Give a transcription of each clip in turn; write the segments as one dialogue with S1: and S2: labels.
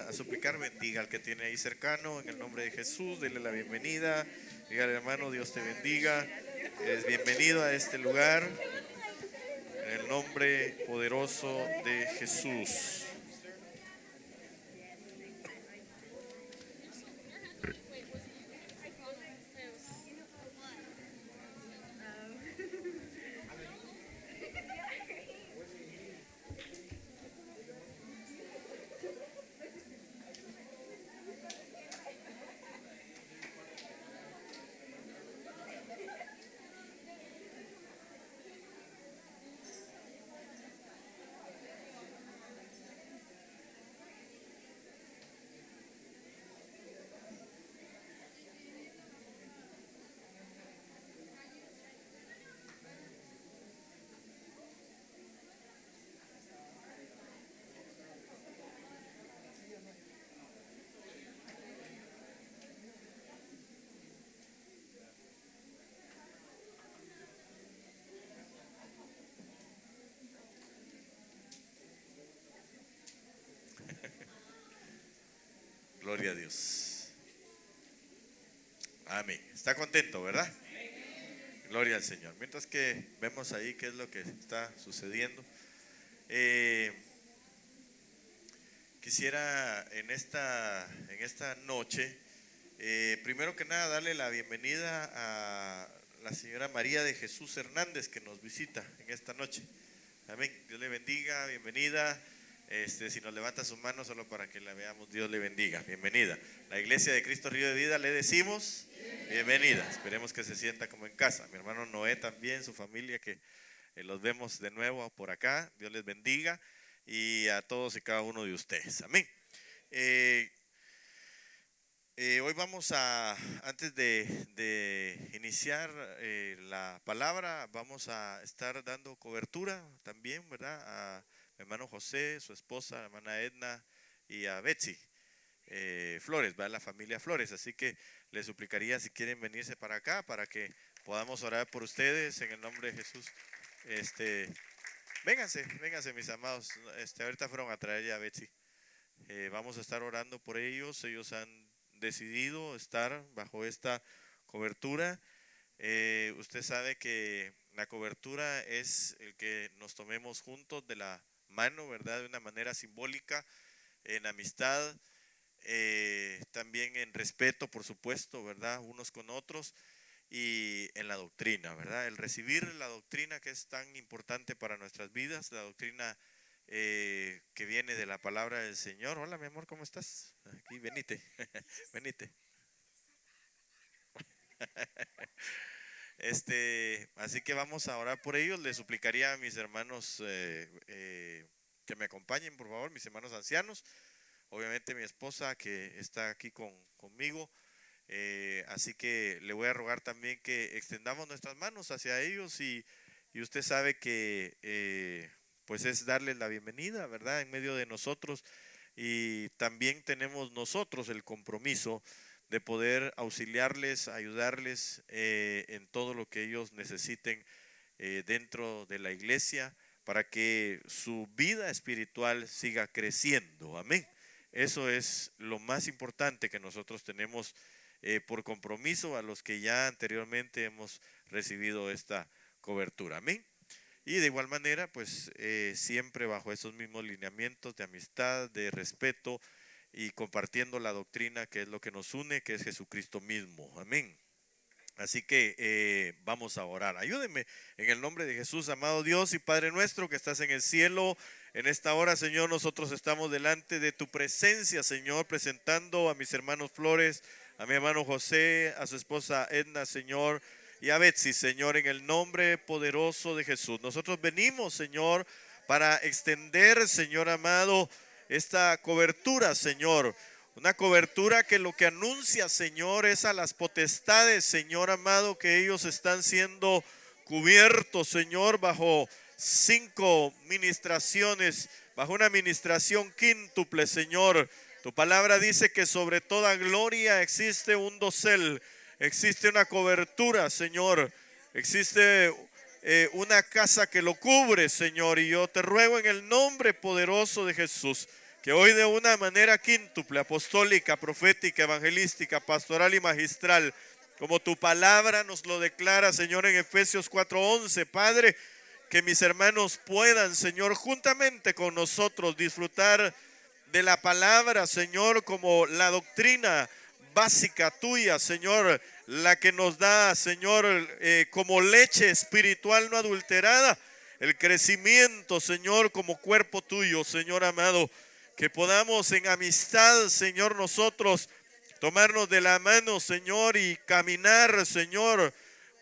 S1: a suplicar, bendiga al que tiene ahí cercano, en el nombre de Jesús, dele la bienvenida. Dígale, hermano, Dios te bendiga. Eres bienvenido a este lugar, en el nombre poderoso de Jesús. Gloria a Dios. Amén. ¿Está contento, verdad? Gloria al Señor. Mientras que vemos ahí qué es lo que está sucediendo, quisiera en esta noche, primero que nada, darle la bienvenida a la señora María de Jesús Hernández, que nos visita en esta noche. Amén. Dios le bendiga, bienvenida. Si nos levanta su mano solo para que la veamos, Dios le bendiga, bienvenida. La Iglesia de Cristo Río de Vida le decimos bienvenida. Esperemos que se sienta como en casa. Mi hermano Noé también, su familia, que los vemos de nuevo por acá. Dios les bendiga, y a todos y cada uno de ustedes. Amén. Hoy vamos a, antes de iniciar la palabra, vamos a estar dando cobertura también, ¿verdad? A mi hermano José, su esposa, la hermana Edna, y a Betsy Flores, ¿verdad? La familia Flores. Así que les suplicaría, si quieren venirse para acá, para que podamos orar por ustedes en el nombre de Jesús. Vénganse mis amados. Ahorita fueron a traer ya a Betsy. Vamos a estar orando por ellos. Ellos han decidido estar bajo esta cobertura. Usted sabe que la cobertura es el que nos tomemos juntos de la mano, ¿verdad? De una manera simbólica, en amistad, también en respeto, por supuesto, ¿verdad? Unos con otros, y en la doctrina, ¿verdad? El recibir la doctrina que es tan importante para nuestras vidas, la doctrina que viene de la palabra del Señor. Hola, mi amor, ¿cómo estás? Aquí, venite, venite. Así que vamos a orar por ellos. Les suplicaría a mis hermanos que me acompañen, por favor, mis hermanos ancianos. Obviamente mi esposa, que está aquí conmigo. Así que le voy a rogar también que extendamos nuestras manos hacia ellos, y usted sabe que pues es darles la bienvenida, ¿verdad? En medio de nosotros, y también tenemos nosotros el compromiso de poder auxiliarles, ayudarles en todo lo que ellos necesiten dentro de la iglesia, para que su vida espiritual siga creciendo. Amén. Eso es lo más importante que nosotros tenemos por compromiso a los que ya anteriormente hemos recibido esta cobertura. Amén. Y de igual manera, pues siempre bajo esos mismos lineamientos de amistad, de respeto, y compartiendo la doctrina, que es lo que nos une, que es Jesucristo mismo. Amén. Así que vamos a orar. Ayúdenme en el nombre de Jesús. Amado Dios y Padre nuestro que estás en el cielo, en esta hora, Señor, nosotros estamos delante de tu presencia, Señor, presentando a mis hermanos Flores, a mi hermano José, a su esposa Edna, Señor, y a Betsy, Señor, en el nombre poderoso de Jesús. Nosotros venimos, Señor, para extender, Señor amado, esta cobertura, Señor. Una cobertura que lo que anuncia, Señor, es a las potestades, Señor amado, que ellos están siendo cubiertos, Señor, bajo 5 ministraciones, bajo una ministración quíntuple, Señor. Tu palabra dice que sobre toda gloria existe un dosel, existe una cobertura, Señor, existe una casa que lo cubre, Señor, y yo te ruego en el nombre poderoso de Jesús que hoy de una manera quíntuple, apostólica, profética, evangelística, pastoral y magistral, como tu palabra nos lo declara, Señor, en Efesios 4:11, Padre, que mis hermanos puedan, Señor, juntamente con nosotros disfrutar de la palabra, Señor, como la doctrina básica tuya, Señor, la que nos da, Señor, como leche espiritual no adulterada, el crecimiento, Señor, como cuerpo tuyo, Señor amado, que podamos en amistad, Señor, nosotros tomarnos de la mano, Señor, y caminar, Señor,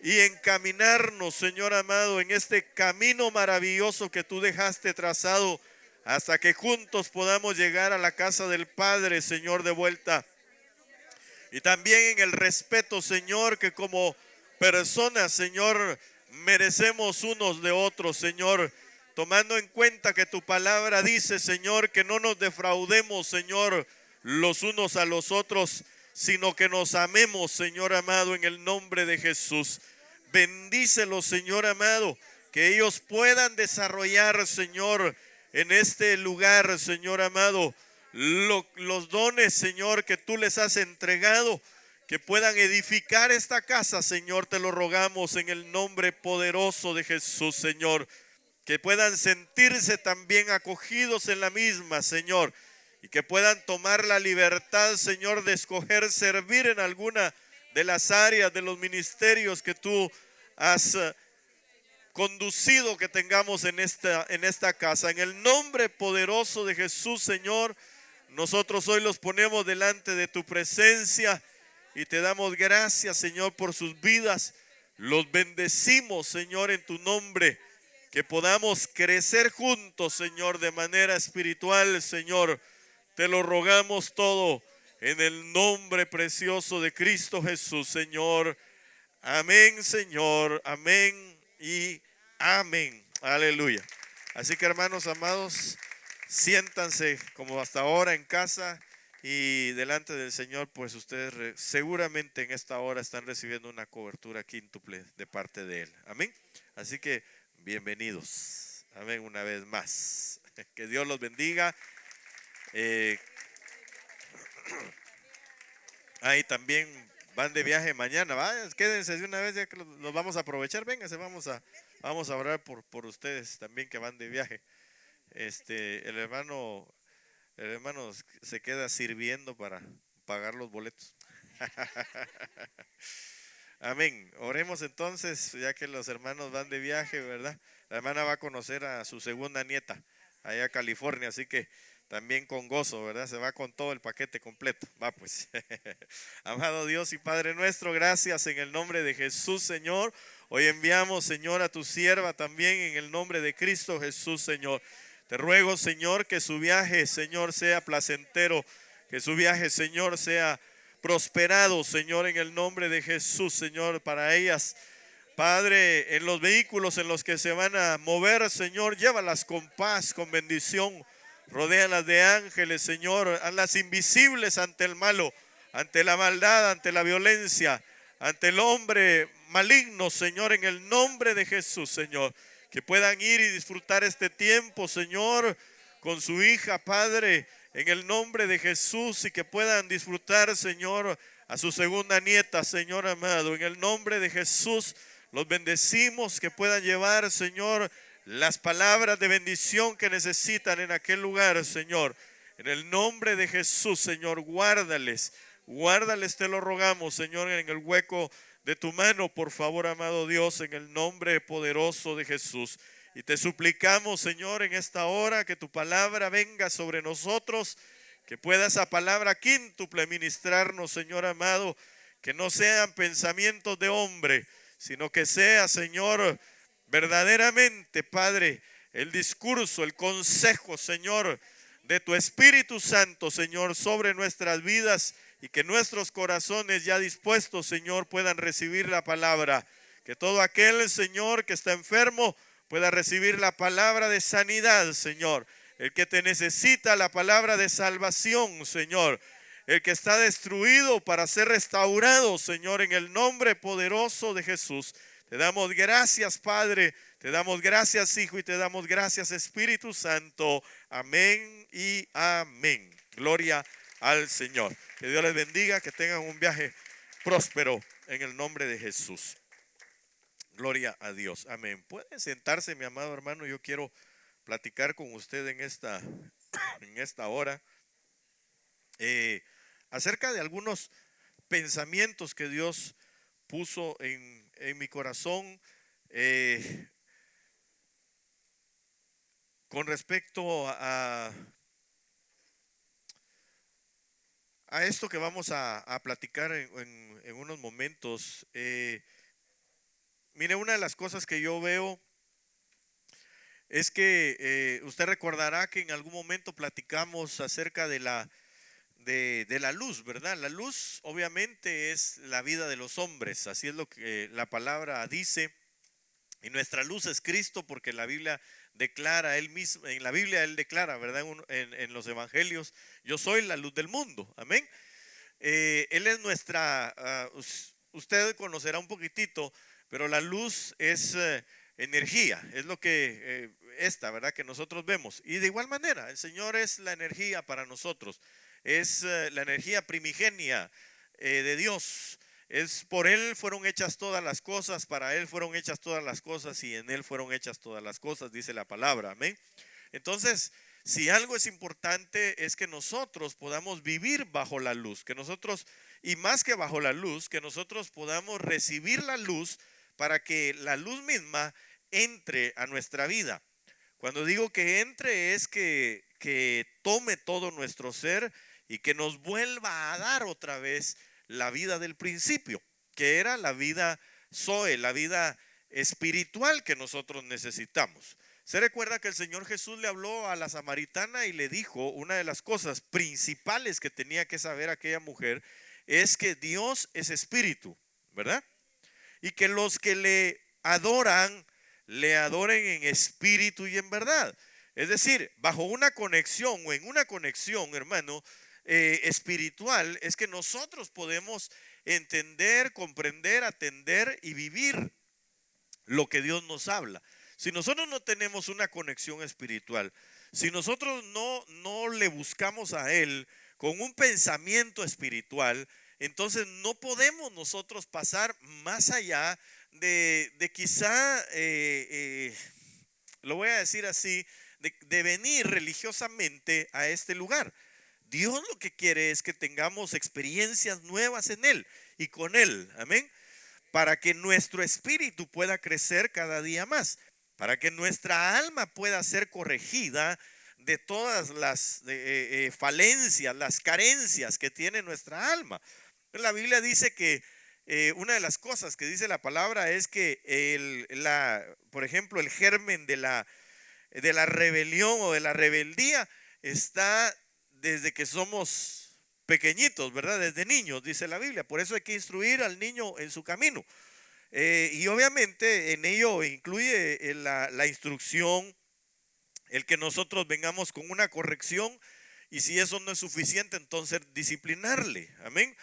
S1: y encaminarnos, Señor amado, en este camino maravilloso que tú dejaste trazado, hasta que juntos podamos llegar a la casa del Padre, Señor, de vuelta. Y también en el respeto, Señor, que como personas, Señor, merecemos unos de otros, Señor, tomando en cuenta que tu palabra dice, Señor, que no nos defraudemos, Señor, los unos a los otros, sino que nos amemos, Señor amado, en el nombre de Jesús. Bendícelos, Señor amado, que ellos puedan desarrollar, Señor, en este lugar, Señor amado, los dones, Señor, que tú les has entregado, que puedan edificar esta casa, Señor, te lo rogamos en el nombre poderoso de Jesús, Señor, que puedan sentirse también acogidos en la misma, Señor, y que puedan tomar la libertad, Señor, de escoger servir en alguna de las áreas de los ministerios que tú has conducido que tengamos en esta casa. En el nombre poderoso de Jesús, Señor, nosotros hoy los ponemos delante de tu presencia y te damos gracias, Señor, por sus vidas. Los bendecimos, Señor, en tu nombre, que podamos crecer juntos, Señor, de manera espiritual, Señor. Te lo rogamos todo en el nombre precioso de Cristo Jesús, Señor. Amén, Señor. Amén y amén. Aleluya. Así que, hermanos amados, siéntanse como hasta ahora en casa y delante del Señor, pues ustedes seguramente en esta hora están recibiendo una cobertura quíntuple de parte de Él. Amén. Así que bienvenidos. Amén una vez más. Que Dios los bendiga. Ahí también van de viaje mañana. Vaya, quédense de una vez ya que los vamos a aprovechar. Vénganse, vamos a orar por ustedes también que van de viaje. El hermano se queda sirviendo para pagar los boletos. Amén. Oremos entonces, ya que los hermanos van de viaje, ¿verdad? La hermana va a conocer a su segunda nieta allá a California, así que también con gozo, ¿verdad? Se va con todo el paquete completo. Va pues. Amado Dios y Padre nuestro, gracias en el nombre de Jesús, Señor. Hoy enviamos, Señor, a tu sierva también en el nombre de Cristo Jesús, Señor. Te ruego, Señor, que su viaje, Señor, sea placentero, que su viaje, Señor, sea prosperado, Señor, en el nombre de Jesús, Señor, para ellas. Padre, en los vehículos en los que se van a mover, Señor, llévalas con paz, con bendición. Rodéalas de ángeles, Señor, hazlas invisibles ante el malo, ante la maldad, ante la violencia, ante el hombre maligno, Señor, en el nombre de Jesús, Señor. Que puedan ir y disfrutar este tiempo, Señor, con su hija, Padre, en el nombre de Jesús, y que puedan disfrutar, Señor, a su segunda nieta, Señor amado, en el nombre de Jesús. Los bendecimos, que puedan llevar, Señor, las palabras de bendición que necesitan en aquel lugar, Señor. En el nombre de Jesús, Señor, guárdales, te lo rogamos, Señor, en el hueco de tu mano, por favor, amado Dios, en el nombre poderoso de Jesús. Y te suplicamos, Señor, en esta hora que tu palabra venga sobre nosotros, que pueda esa palabra quíntuple ministrarnos, Señor amado, que no sean pensamientos de hombre, sino que sea, Señor, verdaderamente, Padre, el discurso, el consejo, Señor, de tu Espíritu Santo, Señor, sobre nuestras vidas, y que nuestros corazones ya dispuestos, Señor, puedan recibir la palabra. Que todo aquel, Señor, que está enfermo pueda recibir la palabra de sanidad, Señor. El que te necesita la palabra de salvación, Señor. El que está destruido para ser restaurado, Señor, en el nombre poderoso de Jesús. Te damos gracias, Padre. Te damos gracias, Hijo, y te damos gracias, Espíritu Santo. Amén y amén. Gloria al Señor. Que Dios les bendiga, que tengan un viaje próspero en el nombre de Jesús. Gloria a Dios. Amén. Pueden sentarse, mi amado hermano. Yo quiero platicar con usted en esta hora acerca de algunos pensamientos que Dios puso en mi corazón con respecto a esto que vamos a platicar en unos momentos. Mire, una de las cosas que yo veo es que usted recordará que en algún momento platicamos acerca de la luz, ¿verdad? La luz obviamente es la vida de los hombres, así es lo que la palabra dice. Y nuestra luz es Cristo, porque la Biblia declara, él mismo, en la Biblia él declara, ¿verdad? En los evangelios, yo soy la luz del mundo, amén. Él es usted conocerá un poquitito, pero la luz es energía, es lo que ¿verdad? Que nosotros vemos. Y de igual manera, el Señor es la energía para nosotros, es la energía primigenia de Dios. Es por Él fueron hechas todas las cosas, para Él fueron hechas todas las cosas y en Él fueron hechas todas las cosas, dice la palabra, amén. Entonces, si algo es importante es que nosotros podamos vivir bajo la luz, que nosotros, y más que bajo la luz, que nosotros podamos recibir la luz para que la luz misma entre a nuestra vida. Cuando digo que entre es que tome todo nuestro ser y que nos vuelva a dar otra vez la vida del principio, que era la vida Zoe, la vida espiritual que nosotros necesitamos. Se recuerda que el Señor Jesús le habló a la samaritana y le dijo, una de las cosas principales que tenía que saber aquella mujer es que Dios es espíritu, ¿verdad? Y que los que le adoren en espíritu y en verdad. Es decir, bajo una conexión o en una conexión, hermano, espiritual, es que nosotros podemos entender, comprender, atender y vivir lo que Dios nos habla. Si nosotros no tenemos una conexión espiritual, si nosotros no le buscamos a Él con un pensamiento espiritual, entonces no podemos nosotros pasar más allá de quizá, lo voy a decir así, de venir religiosamente a este lugar. Dios lo que quiere es que tengamos experiencias nuevas en Él y con Él, amén, para que nuestro espíritu pueda crecer cada día más, para que nuestra alma pueda ser corregida de todas las falencias, las carencias que tiene nuestra alma. La Biblia dice que una de las cosas que dice la palabra es que por ejemplo, el germen de la rebelión o de la rebeldía está desde que somos pequeñitos, ¿verdad? Desde niños, dice la Biblia. Por eso hay que instruir al niño en su camino. Y obviamente en ello incluye la instrucción, el que nosotros vengamos con una corrección, y si eso no es suficiente, entonces disciplinarle, amén.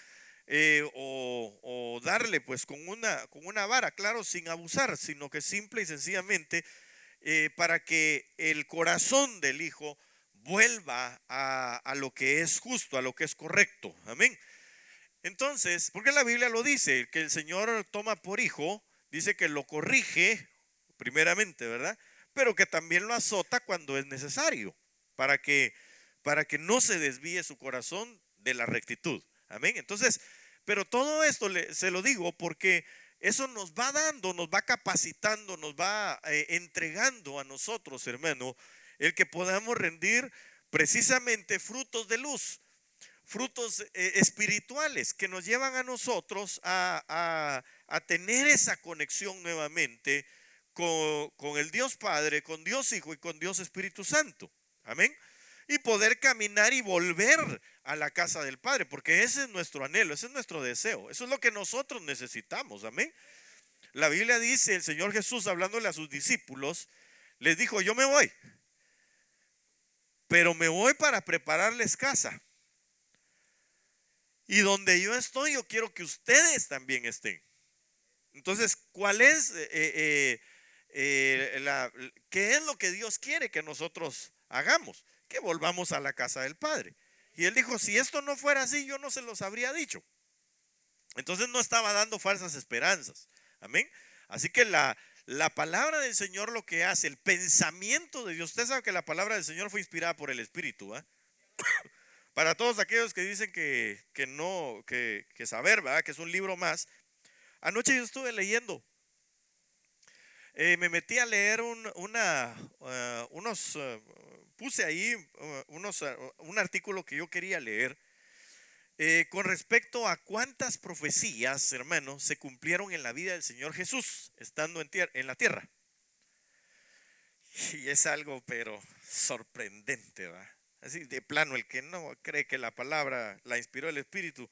S1: O darle pues con una vara, claro, sin abusar, sino que simple y sencillamente para que el corazón del hijo vuelva a lo que es justo, a lo que es correcto, amén. Entonces, porque la Biblia lo dice, que el Señor toma por hijo, dice que lo corrige primeramente, ¿verdad? Pero que también lo azota cuando es necesario, para que no se desvíe su corazón de la rectitud, amén. Entonces, pero todo esto se lo digo porque eso nos va dando, nos va capacitando, nos va entregando a nosotros, hermano, el que podamos rendir precisamente frutos de luz, frutos espirituales que nos llevan a nosotros a tener esa conexión nuevamente con el Dios Padre, con Dios Hijo y con Dios Espíritu Santo. Amén. Y poder caminar y volver a la casa del Padre, porque ese es nuestro anhelo, ese es nuestro deseo, eso es lo que nosotros necesitamos, amén. La Biblia dice, el Señor Jesús hablándole a sus discípulos, les dijo, yo me voy, pero me voy para prepararles casa. Y donde yo estoy, yo quiero que ustedes también estén. Entonces, ¿cuál es ¿qué es lo que Dios quiere que nosotros hagamos? Que volvamos a la casa del Padre. Y él dijo, si esto no fuera así, yo no se los habría dicho. Entonces no estaba dando falsas esperanzas. Amén. Así que la palabra del Señor lo que hace, el pensamiento de Dios, usted sabe que la palabra del Señor fue inspirada por el Espíritu, ¿eh? Para todos aquellos que dicen que no, que saber, ¿verdad? Que es un libro más. Anoche yo estuve leyendo, me metí a leer puse ahí un artículo que yo quería leer con respecto a cuántas profecías, hermanos, se cumplieron en la vida del Señor Jesús, estando en la tierra. Y es algo, pero sorprendente, ¿va? Así de plano, el que no cree que la palabra la inspiró el Espíritu,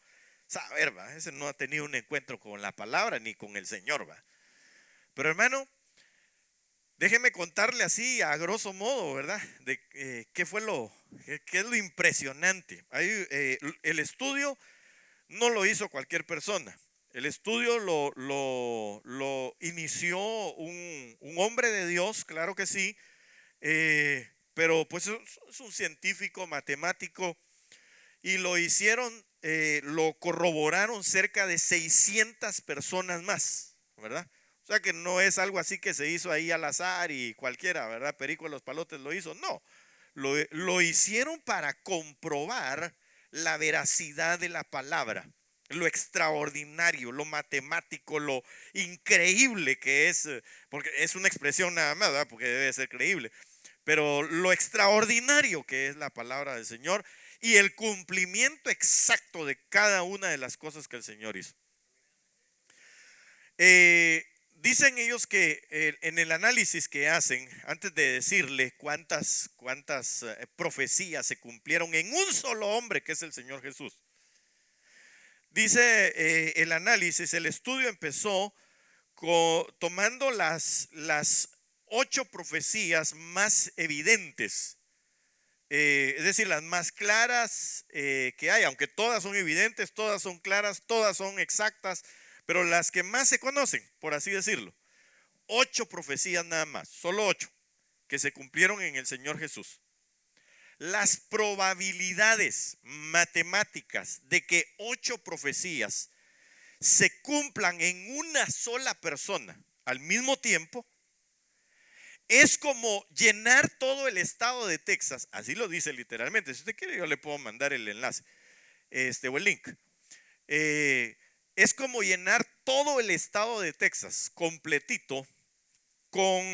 S1: saber, ¿va? Ese no ha tenido un encuentro con la palabra ni con el Señor, ¿va? Pero hermano, déjeme contarle así a grosso modo, ¿verdad? De qué fue qué es lo impresionante. Ahí, el estudio no lo hizo cualquier persona. El estudio lo inició un hombre de Dios, claro que sí, pero pues es un científico, matemático, y lo hicieron, lo corroboraron cerca de 600 personas más, ¿verdad? O sea que no es algo así que se hizo ahí al azar y cualquiera, ¿verdad? Perico de los Palotes lo hizo, no. Lo hicieron para comprobar la veracidad de la palabra, lo extraordinario, lo matemático, lo increíble que es, porque es una expresión nada más, ¿verdad? Porque debe ser creíble, pero lo extraordinario que es la palabra del Señor y el cumplimiento exacto de cada una de las cosas que el Señor hizo. Dicen ellos que en el análisis que hacen, antes de decirle cuántas profecías se cumplieron en un solo hombre que es el Señor Jesús, dice el análisis, el estudio empezó tomando las 8 profecías más evidentes, es decir, las más claras que hay, aunque todas son evidentes, todas son claras, todas son exactas, pero las que más se conocen, por así decirlo. 8 profecías nada más, solo 8 que se cumplieron en el Señor Jesús. Las probabilidades matemáticas de que 8 profecías se cumplan en una sola persona al mismo tiempo es como llenar todo el estado de Texas, así lo dice literalmente. Si usted quiere, yo le puedo mandar el enlace o el link. Es como llenar todo el estado de Texas completito con,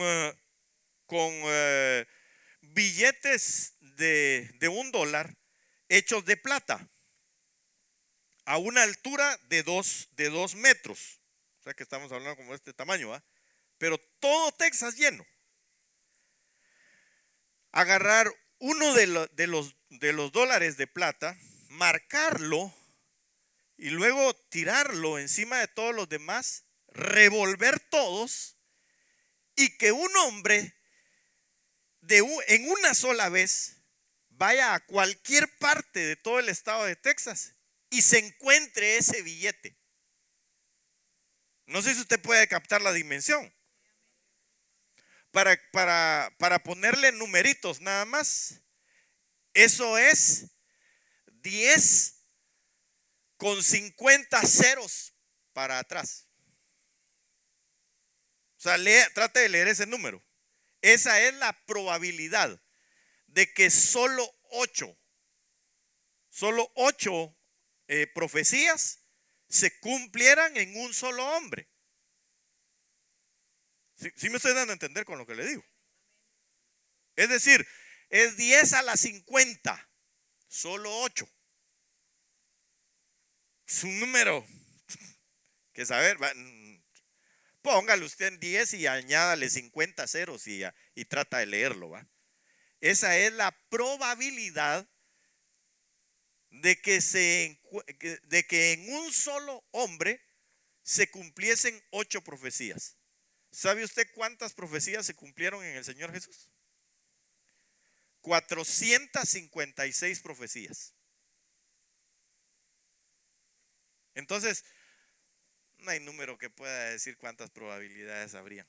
S1: billetes de $1 hechos de plata a una altura de 2 metros. O sea que estamos hablando como de este tamaño, ¿va? Pero todo Texas lleno. Agarrar uno de los dólares de plata, marcarlo y luego tirarlo encima de todos los demás, revolver todos y que un hombre en una sola vez vaya a cualquier parte de todo el estado de Texas y se encuentre ese billete. No sé si usted puede captar la dimensión. Para ponerle numeritos nada más, eso es 10 con 50 ceros para atrás. O sea, trate de leer ese número. Esa es la probabilidad de que solo 8 profecías se cumplieran en un solo hombre. ¿Sí me estoy dando a entender con lo que le digo? Es decir, es 10 a la 50, solo 8. Es un número que saber, póngale usted en 10 y añádale 50 ceros y trata de leerlo, ¿va? Esa es la probabilidad de que en un solo hombre se cumpliesen 8 profecías. ¿Sabe usted cuántas profecías se cumplieron en el Señor Jesús? 456 profecías. Entonces, no hay número que pueda decir cuántas probabilidades habría.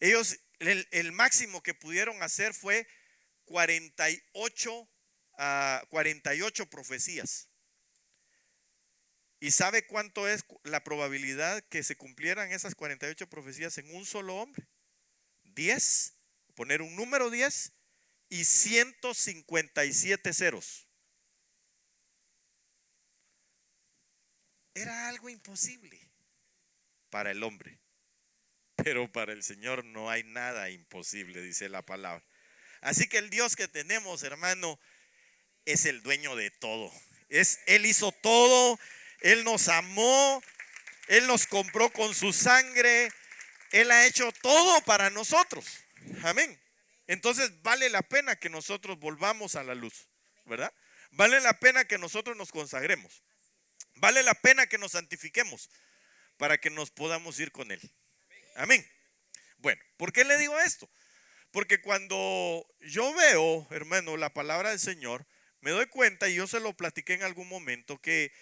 S1: Ellos, el máximo que pudieron hacer fue 48 profecías. ¿Y sabe cuánto es la probabilidad que se cumplieran esas 48 profecías en un solo hombre? 10, poner un número 10 y 157 ceros. Era algo imposible para el hombre, pero para el Señor no hay nada imposible, dice la palabra. Así que el Dios que tenemos, hermano, es el dueño de todo. Él hizo todo, Él nos amó, Él nos compró con su sangre, Él ha hecho todo para nosotros. Amén. Entonces vale la pena que nosotros volvamos a la luz, ¿verdad? Vale la pena que nosotros nos consagremos. Vale la pena que nos santifiquemos para que nos podamos ir con Él. Amén. Bueno, ¿por qué le digo esto? Porque cuando yo veo, hermano, la palabra del Señor, me doy cuenta, y yo se lo platiqué en algún momento, que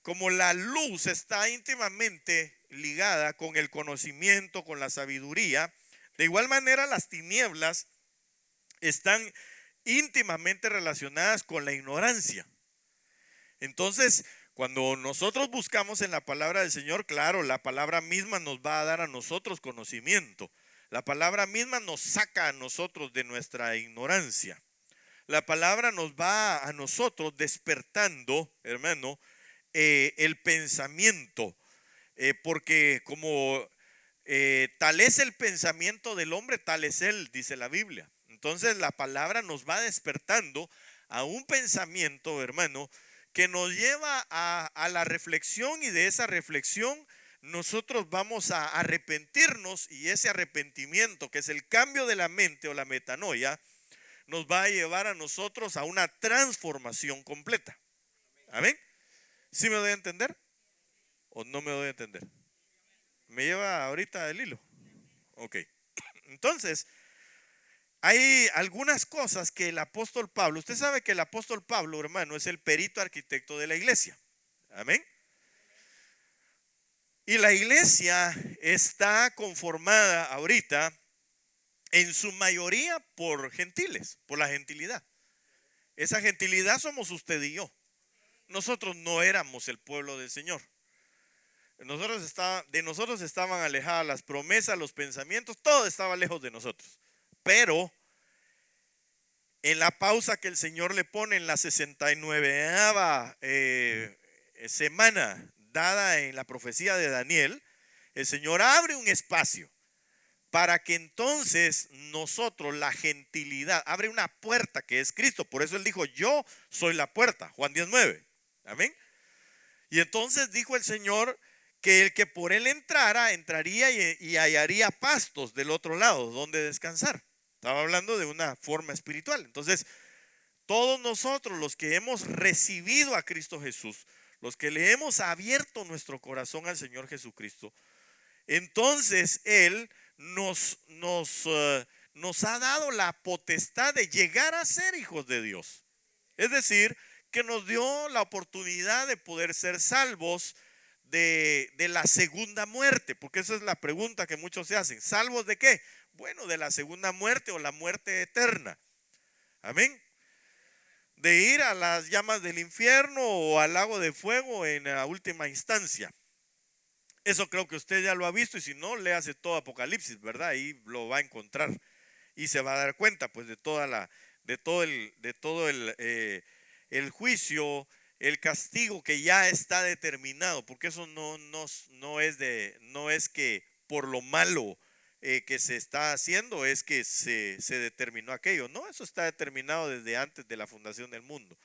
S1: como la luz está íntimamente ligada con el conocimiento, con la sabiduría, de igual manera las tinieblas están íntimamente relacionadas con la ignorancia. Entonces, cuando nosotros buscamos en la palabra del Señor, claro, la palabra misma nos va a dar a nosotros conocimiento. La palabra misma nos saca a nosotros de nuestra ignorancia. La palabra nos va a nosotros despertando, hermano, el pensamiento, porque como tal es el pensamiento del hombre, tal es él, dice la Biblia. Entonces la palabra nos va despertando a un pensamiento, hermano, que nos lleva a la reflexión, y de esa reflexión nosotros vamos a arrepentirnos, y ese arrepentimiento, que es el cambio de la mente o la metanoia, nos va a llevar a nosotros a una transformación completa. Amén. ¿Sí me doy a entender? ¿O no me doy a entender? ¿Me lleva ahorita el hilo? Ok. Entonces, hay algunas cosas que el apóstol Pablo, usted sabe que el apóstol Pablo, hermano, es el perito arquitecto de la iglesia. Amén. Y la iglesia está conformada ahorita en su mayoría por gentiles, por la gentilidad. Esa gentilidad somos usted y yo. Nosotros no éramos el pueblo del Señor. De nosotros estaban alejadas las promesas, los pensamientos, todo estaba lejos de nosotros. Pero en la pausa que el Señor le pone en la 69ª semana dada en la profecía de Daniel, el Señor abre un espacio para que entonces nosotros, la gentilidad, abre una puerta que es Cristo. Por eso Él dijo: yo soy la puerta, Juan 19. Amén. Y entonces dijo el Señor que el que por Él entraría y hallaría pastos del otro lado donde descansar. Estaba hablando de una forma espiritual. Entonces, todos nosotros, los que hemos recibido a Cristo Jesús, los que le hemos abierto nuestro corazón al Señor Jesucristo, entonces Él nos ha dado la potestad de llegar a ser hijos de Dios. Es decir, que nos dio la oportunidad de poder ser salvos de la segunda muerte, porque esa es la pregunta que muchos se hacen. ¿Salvos de qué? Bueno, de la segunda muerte o la muerte eterna. Amén. De ir a las llamas del infierno o al lago de fuego en la última instancia. Eso creo que usted ya lo ha visto, y si no, léase todo Apocalipsis, ¿verdad? Ahí lo va a encontrar y se va a dar cuenta pues de todo el juicio, el castigo que ya está determinado, porque eso no es que por lo malo que se está haciendo es que se determinó aquello. No, eso está determinado desde antes de la fundación del mundo.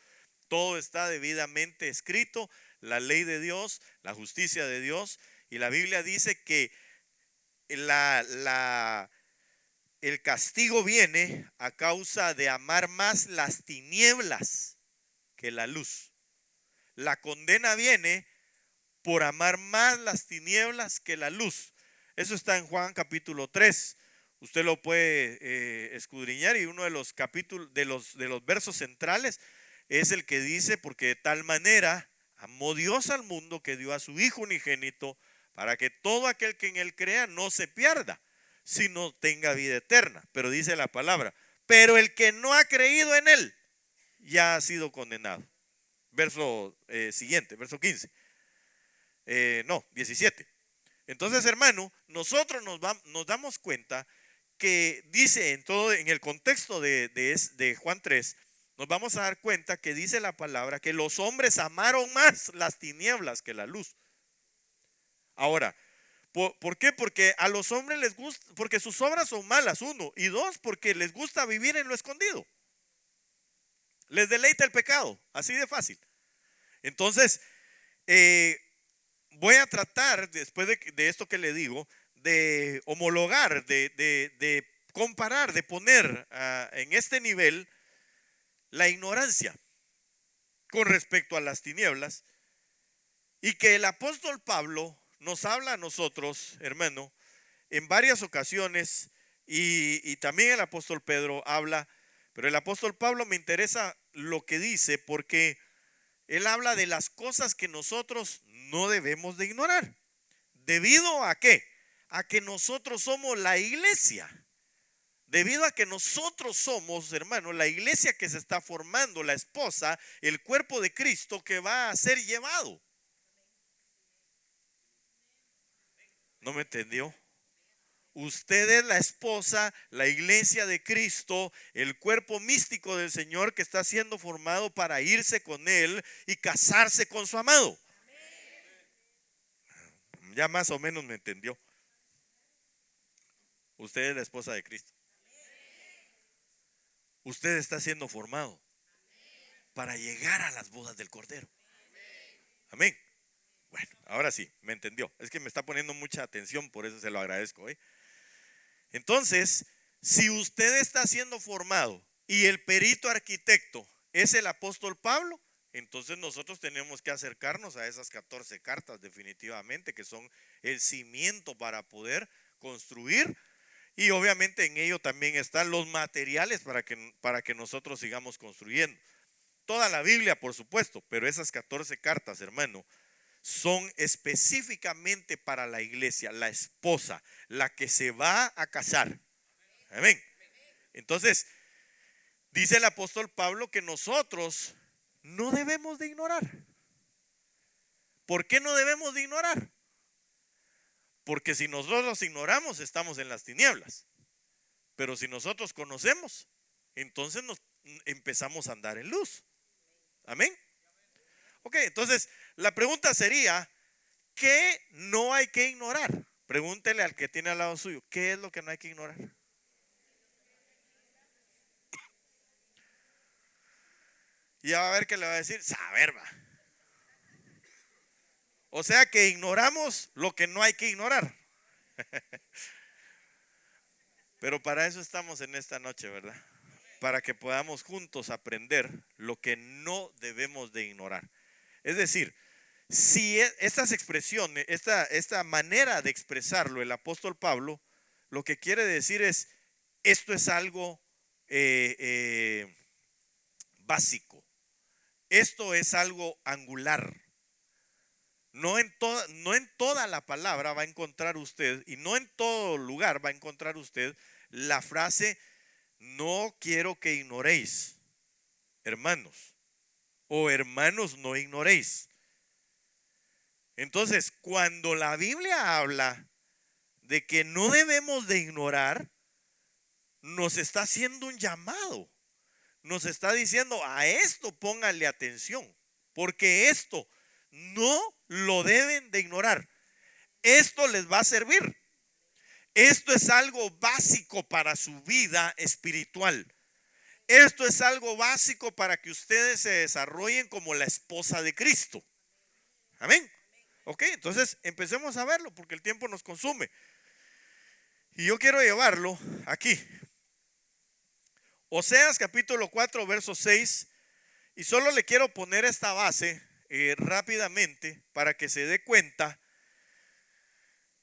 S1: Todo está debidamente escrito, la ley de Dios, la justicia de Dios, y la Biblia dice que el castigo viene a causa de amar más las tinieblas que la luz. La condena viene por amar más las tinieblas que la luz. Eso está en Juan capítulo 3. Usted lo puede escudriñar, y uno de los capítulos, de los versos centrales es el que dice: porque de tal manera amó Dios al mundo que dio a su Hijo unigénito, para que todo aquel que en Él crea no se pierda, sino tenga vida eterna. Pero dice la palabra, pero el que no ha creído en él ya ha sido condenado. Verso siguiente, verso 15. No, 17. Entonces, hermano, nosotros nos damos cuenta que dice en el contexto de Juan 3, nos vamos a dar cuenta que dice la palabra que los hombres amaron más las tinieblas que la luz. Ahora, ¿por qué? Porque a los hombres les gusta, porque sus obras son malas, uno, y dos, porque les gusta vivir en lo escondido. Les deleita el pecado, así de fácil. Entonces, voy a tratar, después de esto que le digo, de homologar, de comparar, de poner en este nivel la ignorancia con respecto a las tinieblas, y que el apóstol Pablo nos habla a nosotros, hermano, en varias ocasiones, y también el apóstol Pedro habla, pero el apóstol Pablo me interesa lo que dice, porque él habla de las cosas que nosotros no debemos de ignorar. ¿Debido a qué? A que nosotros somos la iglesia. Debido a que nosotros somos, hermano, la iglesia que se está formando, la esposa, el cuerpo de Cristo que va a ser llevado. ¿No me entendió? Usted es la esposa, la iglesia de Cristo, el cuerpo místico del Señor que está siendo formado para irse con Él y casarse con su amado. Ya más o menos me entendió. Usted es la esposa de Cristo. Usted está siendo formado para llegar a las bodas del Cordero. Amén. Bueno, ahora sí, me entendió. Es que me está poniendo mucha atención, por eso se lo agradezco. Entonces, si usted está siendo formado y el perito arquitecto es el apóstol Pablo, entonces nosotros tenemos que acercarnos a esas 14 cartas definitivamente, que son el cimiento para poder construir, y obviamente en ello también están los materiales para que nosotros sigamos construyendo. Toda la Biblia, por supuesto, pero esas 14 cartas, hermano, son específicamente para la iglesia, la esposa, la que se va a casar. Amén. Entonces, dice el apóstol Pablo que nosotros no debemos de ignorar. ¿Por qué no debemos de ignorar? Porque si nosotros ignoramos, estamos en las tinieblas. Pero si nosotros conocemos, entonces nos empezamos a andar en luz. Amén. Ok, entonces la pregunta sería, ¿qué no hay que ignorar? Pregúntele al que tiene al lado suyo, ¿qué es lo que no hay que ignorar? Y ya va a ver que le va a decir, saber, va. O sea que ignoramos lo que no hay que ignorar. Pero para eso estamos en esta noche, ¿verdad? Para que podamos juntos aprender lo que no debemos de ignorar. Es decir, si estas expresiones, esta manera de expresarlo, el apóstol Pablo, lo que quiere decir es, esto es algo básico. Esto es algo angular. No en toda la palabra va a encontrar usted, y no en todo lugar va a encontrar usted la frase, no quiero que ignoréis, hermanos, o hermanos no ignoréis. Entonces, cuando la Biblia habla de que no debemos de ignorar, nos está haciendo un llamado. Nos está diciendo, a esto pónganle atención, porque esto no lo deben de ignorar. Esto les va a servir. Esto es algo básico para su vida espiritual. Esto es algo básico para que ustedes se desarrollen como la esposa de Cristo. Amén. Ok, entonces empecemos a verlo porque el tiempo nos consume. Y yo quiero llevarlo aquí. Oseas capítulo 4, verso 6. Y solo le quiero poner esta base rápidamente para que se dé cuenta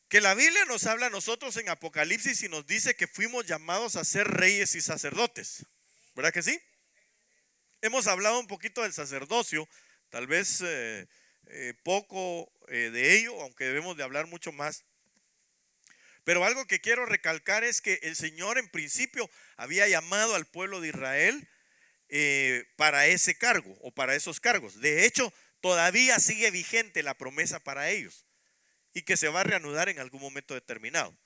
S1: que la Biblia nos habla a nosotros en Apocalipsis y nos dice que fuimos llamados a ser reyes y sacerdotes. ¿Verdad que sí? Hemos hablado un poquito del sacerdocio, tal vez poco de ello, aunque debemos de hablar mucho más. Pero algo que quiero recalcar es que el Señor en principio había llamado al pueblo de Israel para ese cargo o para esos cargos. De hecho, todavía sigue vigente la promesa para ellos y que se va a reanudar en algún momento determinado.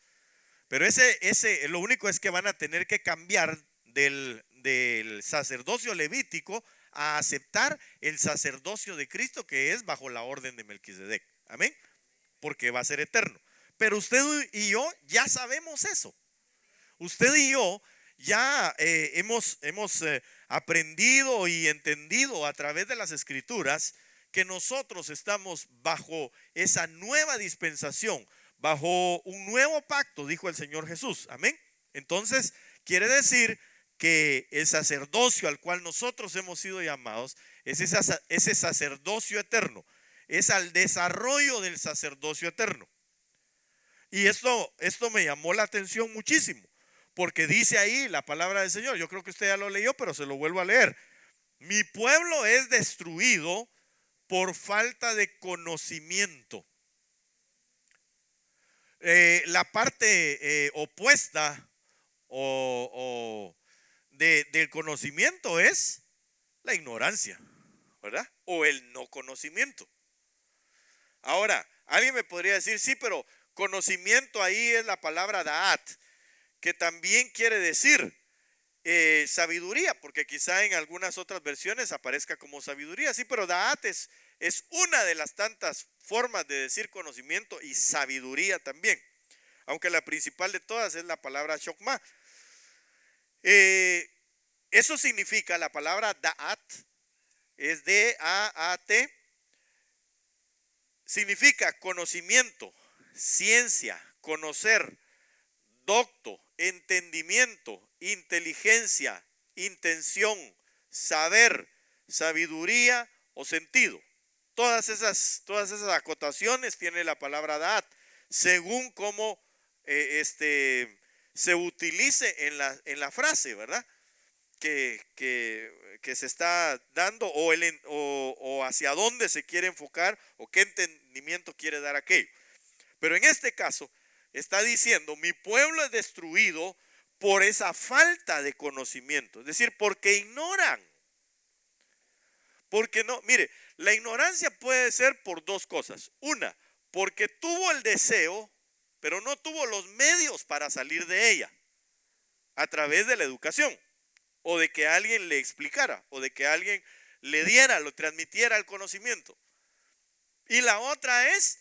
S1: Pero lo único es que van a tener que cambiar del sacerdocio levítico a aceptar el sacerdocio de Cristo, que es bajo la orden de Melquisedec. Amén. Porque va a ser eterno. Pero usted y yo ya sabemos eso. Usted y yo ya hemos aprendido y entendido a través de las Escrituras que nosotros estamos bajo esa nueva dispensación, bajo un nuevo pacto, dijo el Señor Jesús. Amén. Entonces, quiere decir que el sacerdocio al cual nosotros hemos sido llamados es ese sacerdocio eterno, es al desarrollo del sacerdocio eterno. Y esto me llamó la atención muchísimo, porque dice ahí la palabra del Señor. Yo creo que usted ya lo leyó, pero se lo vuelvo a leer. Mi pueblo es destruido por falta de conocimiento. La parte opuesta del conocimiento es la ignorancia, ¿verdad? O el no conocimiento. Ahora, alguien me podría decir, sí, pero conocimiento ahí es la palabra da'at, que también quiere decir sabiduría, porque quizá en algunas otras versiones aparezca como sabiduría. Sí, pero da'at es una de las tantas formas de decir conocimiento y sabiduría también, aunque la principal de todas es la palabra shokma. Eso significa, la palabra da'at es D-A-A-T, significa conocimiento, ciencia, conocer, docto, entendimiento, inteligencia, intención, saber, sabiduría o sentido. Todas esas acotaciones tiene la palabra da'at, según cómo se utilice en la frase, ¿verdad? Que se está dando, o hacia dónde se quiere enfocar, o qué entendimiento quiere dar aquello. Pero en este caso está diciendo, mi pueblo es destruido por esa falta de conocimiento, es decir, porque ignoran. Porque no, mire, la ignorancia puede ser por dos cosas. Una, porque tuvo el deseo, pero no tuvo los medios para salir de ella a través de la educación, o de que alguien le explicara, o de que alguien le diera, lo transmitiera el conocimiento. Y la otra es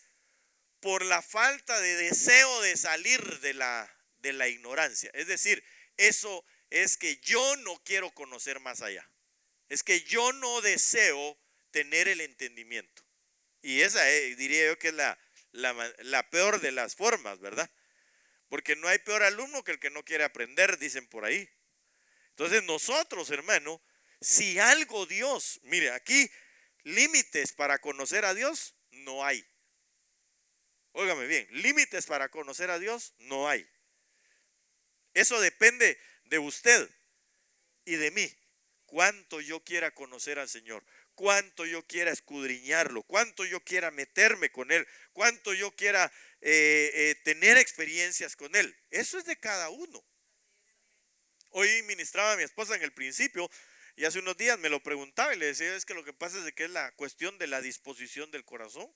S1: por la falta de deseo de salir de la ignorancia. Es decir, eso es que yo no quiero conocer más allá. Es que yo no deseo tener el entendimiento. Y esa diría yo que es la peor de las formas, ¿verdad? Porque no hay peor alumno que el que no quiere aprender, dicen por ahí. Entonces nosotros, hermano, si algo Dios, mire, aquí límites para conocer a Dios no hay. Óigame bien, límites para conocer a Dios no hay. Eso depende de usted y de mí. Cuánto yo quiera conocer al Señor, cuánto yo quiera escudriñarlo, cuánto yo quiera meterme con Él, cuánto yo quiera tener experiencias con Él. Eso es de cada uno. Hoy ministraba a mi esposa en el principio y hace unos días me lo preguntaba y le decía, es que lo que pasa es de que es la cuestión de la disposición del corazón.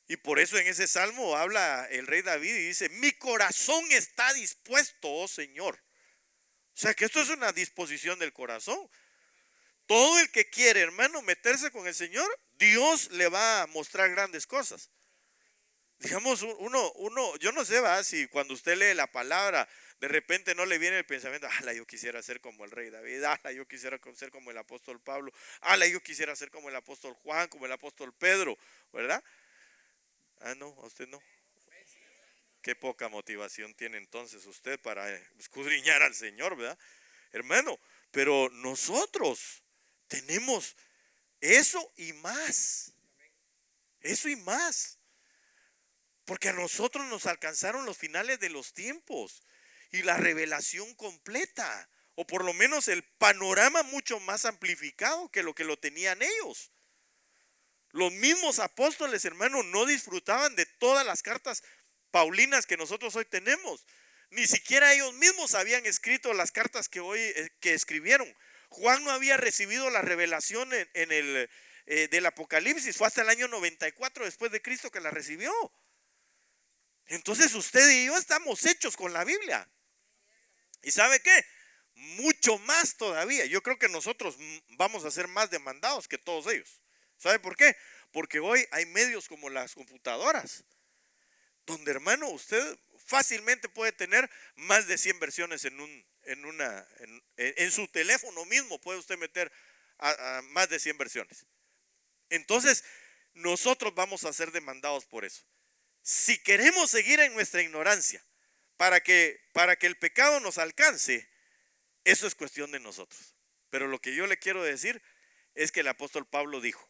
S1: Y por eso en ese salmo habla el rey David y dice, mi corazón está dispuesto, oh Señor. O sea que esto es una disposición del corazón. Todo el que quiere, hermano, meterse con el Señor, Dios le va a mostrar grandes cosas. Digamos, yo no sé, va, si cuando usted lee la palabra, de repente no le viene el pensamiento, yo quisiera ser como el rey David, yo quisiera ser como el apóstol Pablo, yo quisiera ser como el apóstol Juan, como el apóstol Pedro, ¿verdad? No, a usted no. Qué poca motivación tiene entonces usted para escudriñar al Señor, ¿verdad? Hermano, pero nosotros tenemos eso y más. Eso y más. Porque a nosotros nos alcanzaron los finales de los tiempos y la revelación completa, o por lo menos el panorama mucho más amplificado que lo tenían ellos. Los mismos apóstoles, hermano, no disfrutaban de todas las cartas paulinas que nosotros hoy tenemos. Ni siquiera ellos mismos habían escrito las cartas que hoy que escribieron. Juan no había recibido la revelación en el del Apocalipsis. Fue hasta el año 94 después de Cristo que la recibió. Entonces usted y yo estamos hechos con la Biblia. ¿Y sabe qué? Mucho más todavía. Yo creo que nosotros vamos a ser más demandados que todos ellos. ¿Sabe por qué? Porque hoy hay medios como las computadoras, donde, hermano, usted fácilmente puede tener más de 100 versiones en su teléfono mismo. Puede usted meter a más de 100 versiones. Entonces, nosotros vamos a ser demandados por eso. Si queremos seguir en nuestra ignorancia para que el pecado nos alcance, eso es cuestión de nosotros. Pero lo que yo le quiero decir es que el apóstol Pablo dijo: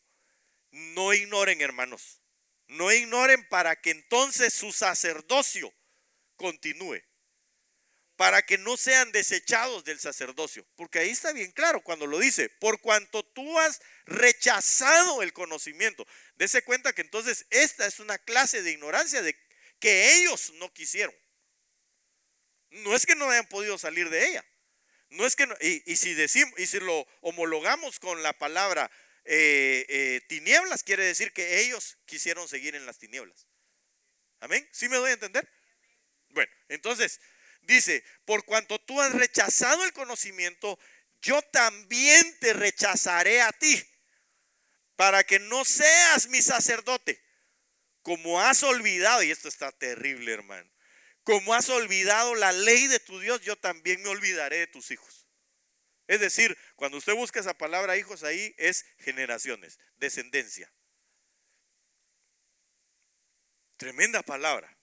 S1: no ignoren, hermanos, no ignoren, para que entonces su sacerdocio continúe, para que no sean desechados del sacerdocio. Porque ahí está bien claro cuando lo dice: por cuanto tú has rechazado el conocimiento. Dese cuenta que entonces esta es una clase de ignorancia de que ellos no quisieron. No es que no hayan podido salir de ella. No es que no, y si decimos, y si lo homologamos con la palabra tinieblas, quiere decir que ellos quisieron seguir en las tinieblas. Amén. ¿Sí me doy a entender? Bueno, entonces dice: por cuanto tú has rechazado el conocimiento, yo también te rechazaré a ti, para que no seas mi sacerdote. Como has olvidado, y esto está terrible, hermano, como has olvidado la ley de tu Dios, yo también me olvidaré de tus hijos. Es decir, cuando usted busca esa palabra hijos ahí, es generaciones, descendencia. Tremenda palabra.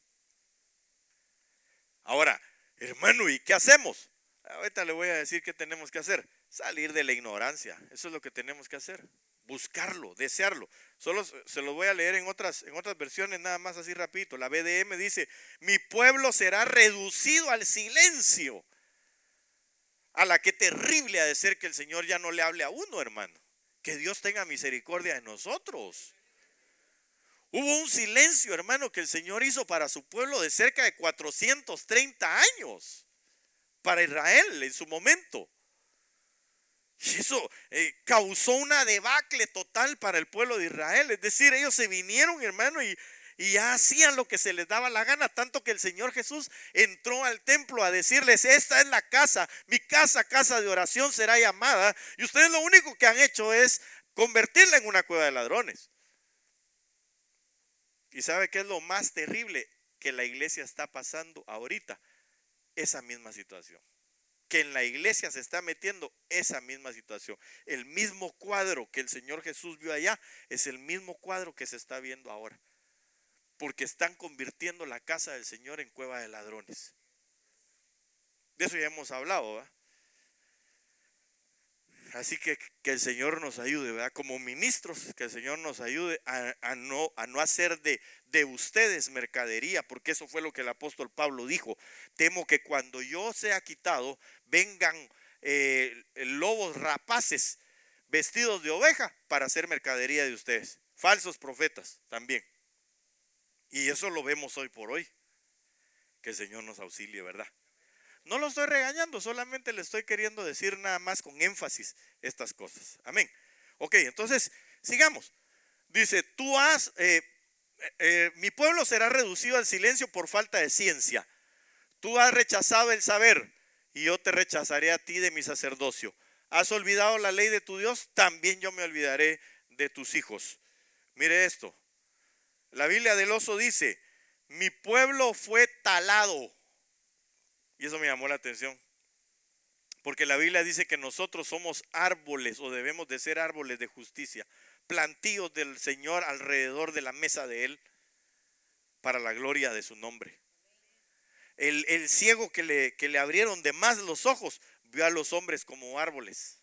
S1: Ahora, hermano, ¿y qué hacemos? Ahorita le voy a decir qué tenemos que hacer. Salir de la ignorancia. Eso es lo que tenemos que hacer. Buscarlo, desearlo. Solo se lo voy a leer en otras versiones, nada más así rapidito. La BDM dice: mi pueblo será reducido al silencio. A la que terrible ha de ser que el Señor ya no le hable a uno, hermano. Que Dios tenga misericordia de nosotros. Hubo un silencio, hermano, que el Señor hizo para su pueblo de cerca de 430 años. Para Israel en su momento. Y eso causó una debacle total para el pueblo de Israel. Es decir, ellos se vinieron, hermano, y ya hacían lo que se les daba la gana, tanto que el Señor Jesús entró al templo a decirles: esta es la casa, mi casa, casa de oración será llamada, y ustedes lo único que han hecho es convertirla en una cueva de ladrones. ¿Y sabe qué es lo más terrible? Que la iglesia está pasando ahorita esa misma situación, que en la iglesia se está metiendo esa misma situación. El mismo cuadro que el Señor Jesús vio allá es el mismo cuadro que se está viendo ahora. Porque están convirtiendo la casa del Señor en cueva de ladrones. De eso ya hemos hablado, ¿verdad? Así que el Señor nos ayude, ¿verdad? Como ministros, que el Señor nos ayude a no hacer de ustedes mercadería, porque eso fue lo que el apóstol Pablo dijo: temo que cuando yo sea quitado, vengan lobos rapaces vestidos de oveja para hacer mercadería de ustedes. Falsos profetas también. Y eso lo vemos hoy por hoy. Que el Señor nos auxilie, ¿verdad? No lo estoy regañando, solamente le estoy queriendo decir nada más con énfasis estas cosas. Amén. Ok, entonces sigamos. Dice: mi pueblo será reducido al silencio por falta de ciencia. Tú has rechazado el saber, y yo te rechazaré a ti de mi sacerdocio. Has olvidado la ley de tu Dios, también yo me olvidaré de tus hijos. Mire esto. La Biblia del oso dice: mi pueblo fue talado. Y eso me llamó la atención. Porque la Biblia dice que nosotros somos árboles, o debemos de ser árboles de justicia, plantíos del Señor alrededor de la mesa de Él, para la gloria de su nombre. El ciego que le abrieron de más los ojos, vio a los hombres como árboles.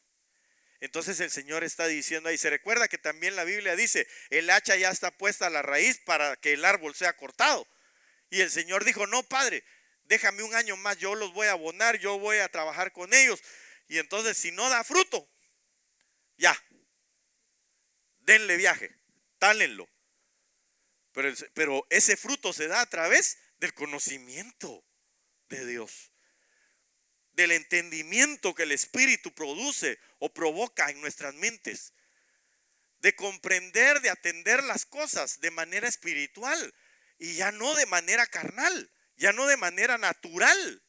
S1: Entonces el Señor está diciendo ahí, se recuerda que también la Biblia dice: el hacha ya está puesta a la raíz para que el árbol sea cortado. Y el Señor dijo: no, Padre, déjame un año más, yo los voy a abonar, yo voy a trabajar con ellos. Y entonces, si no da fruto, ya, denle viaje, tálenlo. Pero ese fruto se da a través del conocimiento de Dios, del entendimiento que el Espíritu produce o provoca en nuestras mentes, de comprender, de atender las cosas de manera espiritual y ya no de manera carnal, ya no de manera natural,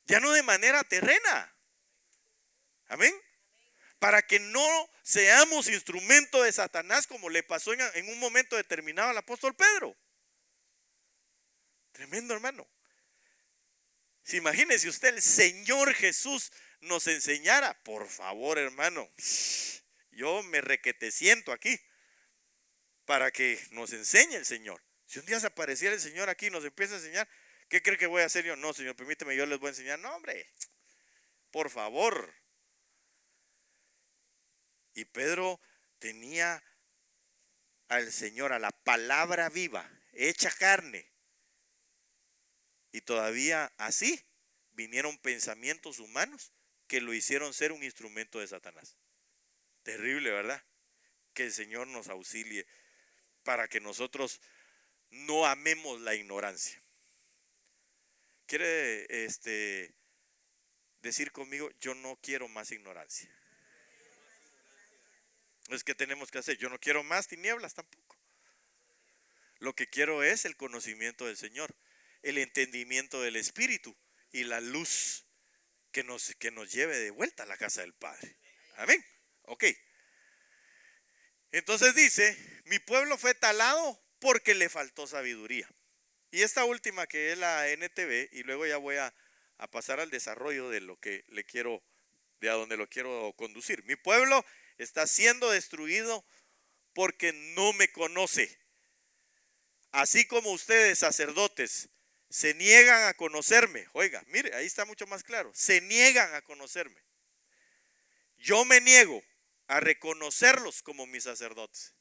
S1: ya no de manera terrena. Amén. Para que no seamos instrumento de Satanás, como le pasó en un momento determinado al apóstol Pedro. Tremendo, hermano. Si imagínese usted, el Señor Jesús nos enseñara, por favor, hermano, yo me requete siento aquí para que nos enseñe el Señor. Si un día se apareciera el Señor aquí y nos empieza a enseñar, ¿qué cree que voy a hacer yo? No, Señor, permíteme, yo les voy a enseñar. No, hombre, por favor. Y Pedro tenía al Señor, a la palabra viva, hecha carne. Y todavía así vinieron pensamientos humanos que lo hicieron ser un instrumento de Satanás. Terrible, ¿verdad? Que el Señor nos auxilie para que nosotros no amemos la ignorancia. ¿Quiere decir conmigo? Yo no quiero más ignorancia. Es que tenemos que hacer. Yo no quiero más tinieblas tampoco. Lo que quiero es el conocimiento del Señor, el entendimiento del Espíritu y la luz que nos lleve de vuelta a la casa del Padre. Amén. Ok. Entonces dice, mi pueblo fue talado porque le faltó sabiduría. Y esta última, que es la NTV, y luego ya voy a pasar al desarrollo de lo que le quiero, de a donde lo quiero conducir. Mi pueblo está siendo destruido porque no me conoce. Así como ustedes, sacerdotes, se niegan a conocerme. Oiga, mire, ahí está mucho más claro. Se niegan a conocerme. Yo me niego a reconocerlos como mis sacerdotes.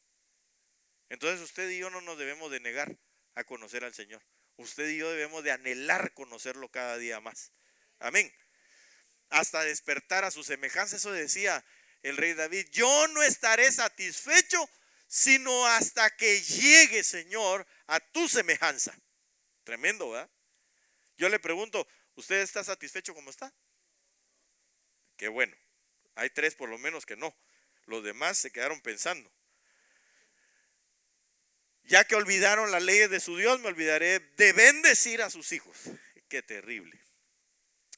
S1: Entonces usted y yo no nos debemos de negar a conocer al Señor. Usted y yo debemos de anhelar conocerlo cada día más. Amén. Hasta despertar a su semejanza. Eso decía el rey David. Yo no estaré satisfecho sino hasta que llegue, Señor, a tu semejanza. Tremendo, ¿verdad? Yo le pregunto, ¿usted está satisfecho como está? Qué bueno. Hay 3 por lo menos que no. Los demás se quedaron pensando. Ya que olvidaron las leyes de su Dios, me olvidaré de bendecir a sus hijos. Qué terrible.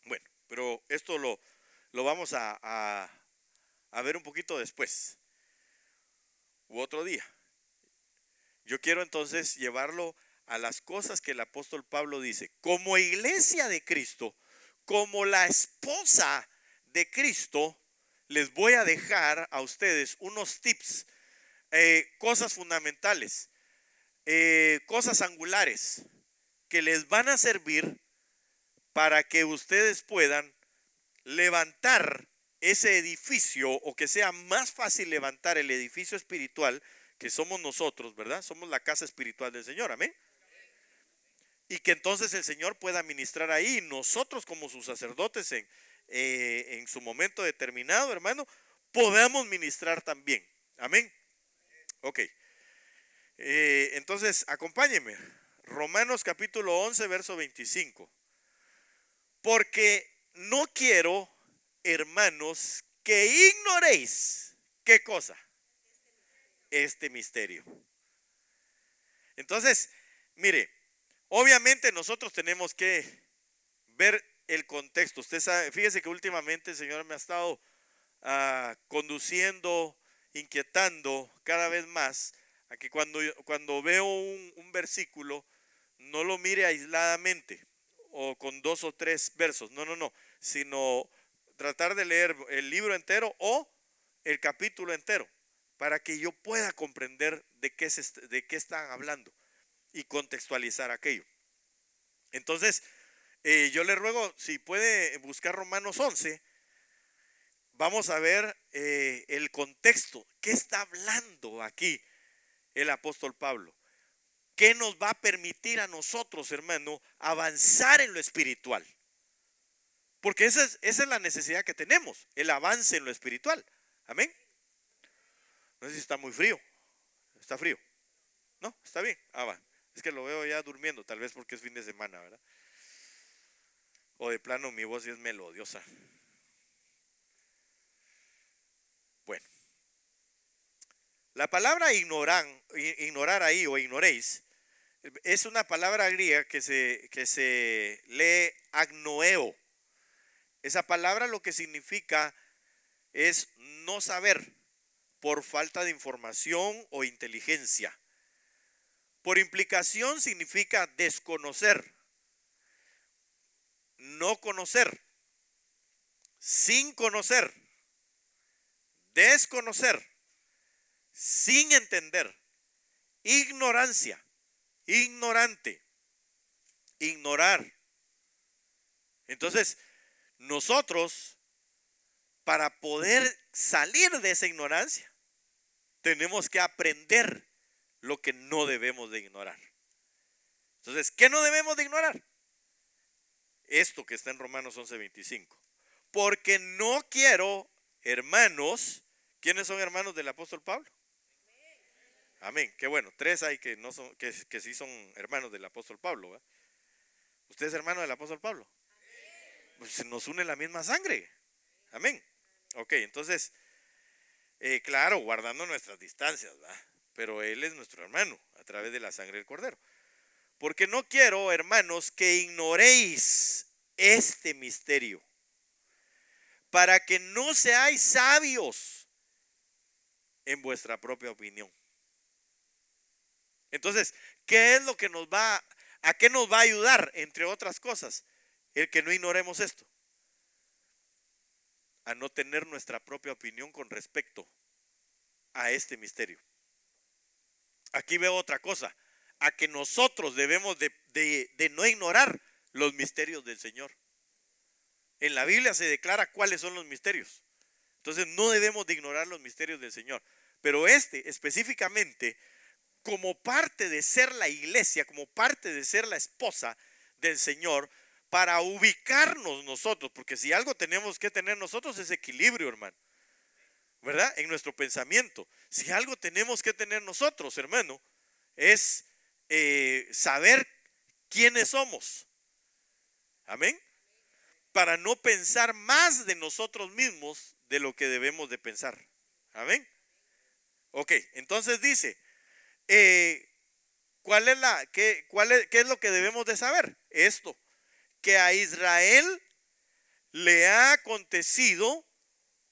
S1: Bueno, pero esto lo vamos a ver un poquito después. U otro día. Yo quiero entonces llevarlo a las cosas que el apóstol Pablo dice. Como iglesia de Cristo, como la esposa de Cristo, les voy a dejar a ustedes unos tips, cosas fundamentales, cosas angulares que les van a servir para que ustedes puedan levantar ese edificio, o que sea más fácil levantar el edificio espiritual que somos nosotros, ¿verdad? Somos la casa espiritual del Señor, amén. Y que entonces el Señor pueda ministrar ahí, y nosotros como sus sacerdotes en su momento determinado, hermano, podamos ministrar también, amén. Ok, entonces acompáñenme, Romanos capítulo 11, verso 25. Porque no quiero, hermanos, que ignoréis, ¿qué cosa? Este misterio. Entonces, mire, obviamente nosotros tenemos que ver el contexto. Usted sabe, fíjese que últimamente el Señor me ha estado conduciendo, inquietando cada vez más a que cuando veo un versículo, no lo mire aisladamente o con 2 o 3 versos, no, sino tratar de leer el libro entero o el capítulo entero, para que yo pueda comprender de qué están hablando y contextualizar aquello. Entonces, yo le ruego, si puede buscar Romanos 11, vamos a ver el contexto. ¿Qué está hablando aquí el apóstol Pablo? ¿Qué nos va a permitir a nosotros, hermano, avanzar en lo espiritual? Porque esa es la necesidad que tenemos, el avance en lo espiritual. Amén. No sé si está muy frío. ¿Está frío? ¿No? ¿Está bien? Va. Es que lo veo ya durmiendo, tal vez porque es fin de semana, ¿verdad? O de plano mi voz sí es melodiosa. Bueno, la palabra ignorar ahí o ignoréis, es una palabra griega que se lee agnoeo. Esa palabra lo que significa es no saber por falta de información o inteligencia. Por implicación significa desconocer, no conocer, sin conocer, desconocer, sin entender, ignorancia, ignorante, ignorar. Entonces, nosotros, para poder salir de esa ignorancia, tenemos que aprender lo que no debemos de ignorar. Entonces, ¿qué no debemos de ignorar? Esto que está en Romanos 11:25. Porque no quiero, hermanos, ¿quiénes son hermanos del apóstol Pablo? Amén, qué bueno, 3 hay que no son, que sí son hermanos del apóstol Pablo, ¿verdad? ¿Usted es hermano del apóstol Pablo? Pues nos une la misma sangre. Amén. Ok, entonces, claro, guardando nuestras distancias, ¿verdad? Pero él es nuestro hermano a través de la sangre del Cordero. Porque no quiero, hermanos, que ignoréis este misterio, para que no seáis sabios en vuestra propia opinión. Entonces, ¿qué es lo que a qué nos va a ayudar, entre otras cosas, el que no ignoremos esto? A no tener nuestra propia opinión con respecto a este misterio. Aquí veo otra cosa, a que nosotros debemos de no ignorar los misterios del Señor. En la Biblia se declara cuáles son los misterios. Entonces no debemos de ignorar los misterios del Señor. Pero específicamente, como parte de ser la iglesia, como parte de ser la esposa del Señor, para ubicarnos nosotros, porque si algo tenemos que tener nosotros es equilibrio, hermano, ¿verdad? En nuestro pensamiento. Si algo tenemos que tener nosotros, hermano, es saber quiénes somos. Amén. Para no pensar más de nosotros mismos de lo que debemos de pensar. Amén. Ok, entonces dice, qué es lo que debemos de saber? Esto, que a Israel le ha acontecido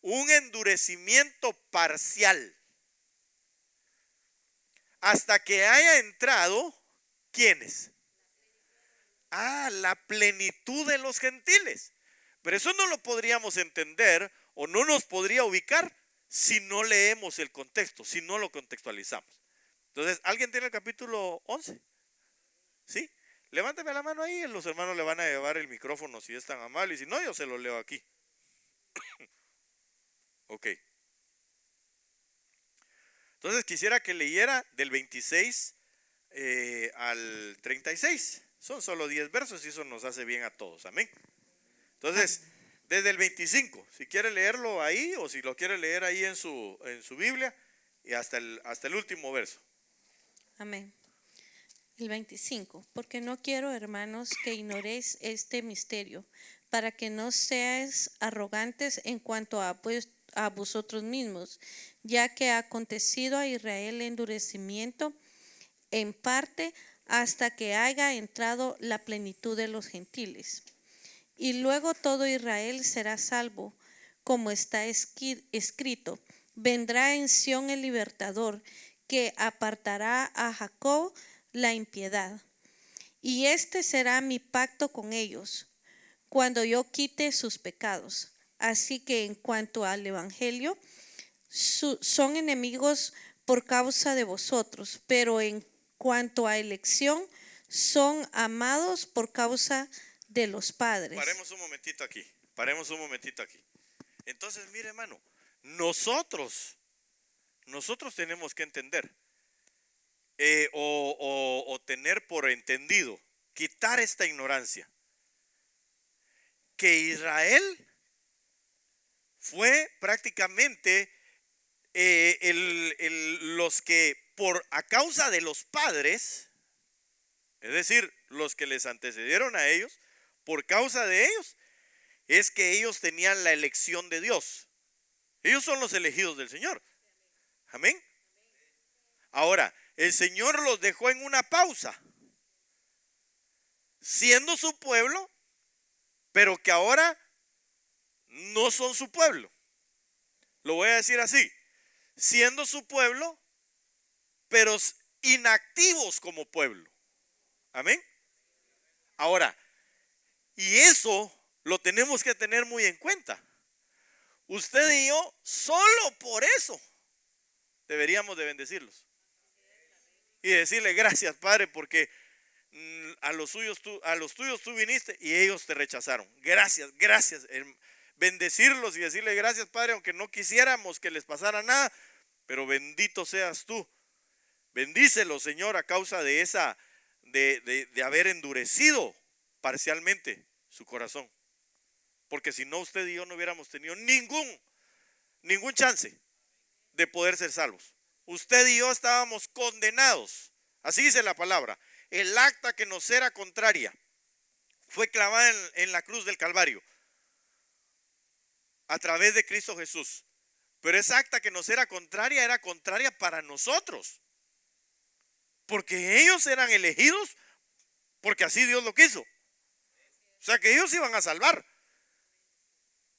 S1: un endurecimiento parcial hasta que haya entrado, ¿quiénes? La plenitud de los gentiles. Pero eso no lo podríamos entender o no nos podría ubicar si no leemos el contexto, si no lo contextualizamos. Entonces, ¿alguien tiene el capítulo 11? ¿Sí? Levánteme la mano ahí, los hermanos le van a llevar el micrófono si es tan amable, y si no, yo se lo leo aquí. Ok. Entonces quisiera que leyera del 26 al 36. Son solo 10 versos y eso nos hace bien a todos. Amén. Entonces, desde el 25, si quiere leerlo ahí o si lo quiere leer ahí en su Biblia y hasta el último verso.
S2: Amén. El 25. Porque no quiero, hermanos, que ignoréis este misterio, para que no seáis arrogantes en cuanto a vosotros mismos, ya que ha acontecido a Israel endurecimiento en parte hasta que haya entrado la plenitud de los gentiles. Y luego todo Israel será salvo, como está escrito: vendrá en Sión el libertador, que apartará a Jacob la impiedad. Y este será mi pacto con ellos, cuando yo quite sus pecados. Así que en cuanto al evangelio, son enemigos por causa de vosotros, pero en cuanto a elección, son amados por causa de los padres.
S1: Paremos un momentito aquí. Entonces, mire, hermano, nosotros tenemos que entender o tener por entendido, quitar esta ignorancia, que Israel fue prácticamente los que a causa de los padres es decir, los que les antecedieron a ellos, por causa de ellos, es que ellos tenían la elección de Dios. Ellos son los elegidos del Señor. Amén. Ahora, el Señor los dejó en una pausa, siendo su pueblo, pero que ahora no son su pueblo. Lo voy a decir así, siendo su pueblo, pero inactivos como pueblo. Amén. Ahora, y eso lo tenemos que tener muy en cuenta. Usted y yo, solo por eso, deberíamos de bendecirlos. Y decirle gracias, Padre, porque a los tuyos tú viniste y ellos te rechazaron. Gracias, gracias. Bendecirlos y decirle gracias, Padre, aunque no quisiéramos que les pasara nada, pero bendito seas tú. Bendícelos, Señor, a causa de esa, de haber endurecido parcialmente su corazón. Porque si no, usted y yo no hubiéramos tenido ningún chance de poder ser salvos. Usted y yo estábamos condenados. Así dice la palabra. El acta que nos era contraria fue clavada en la cruz del Calvario a través de Cristo Jesús. Pero esa acta que nos era contraria para nosotros. Porque ellos eran elegidos porque así Dios lo quiso. O sea que ellos iban a salvar.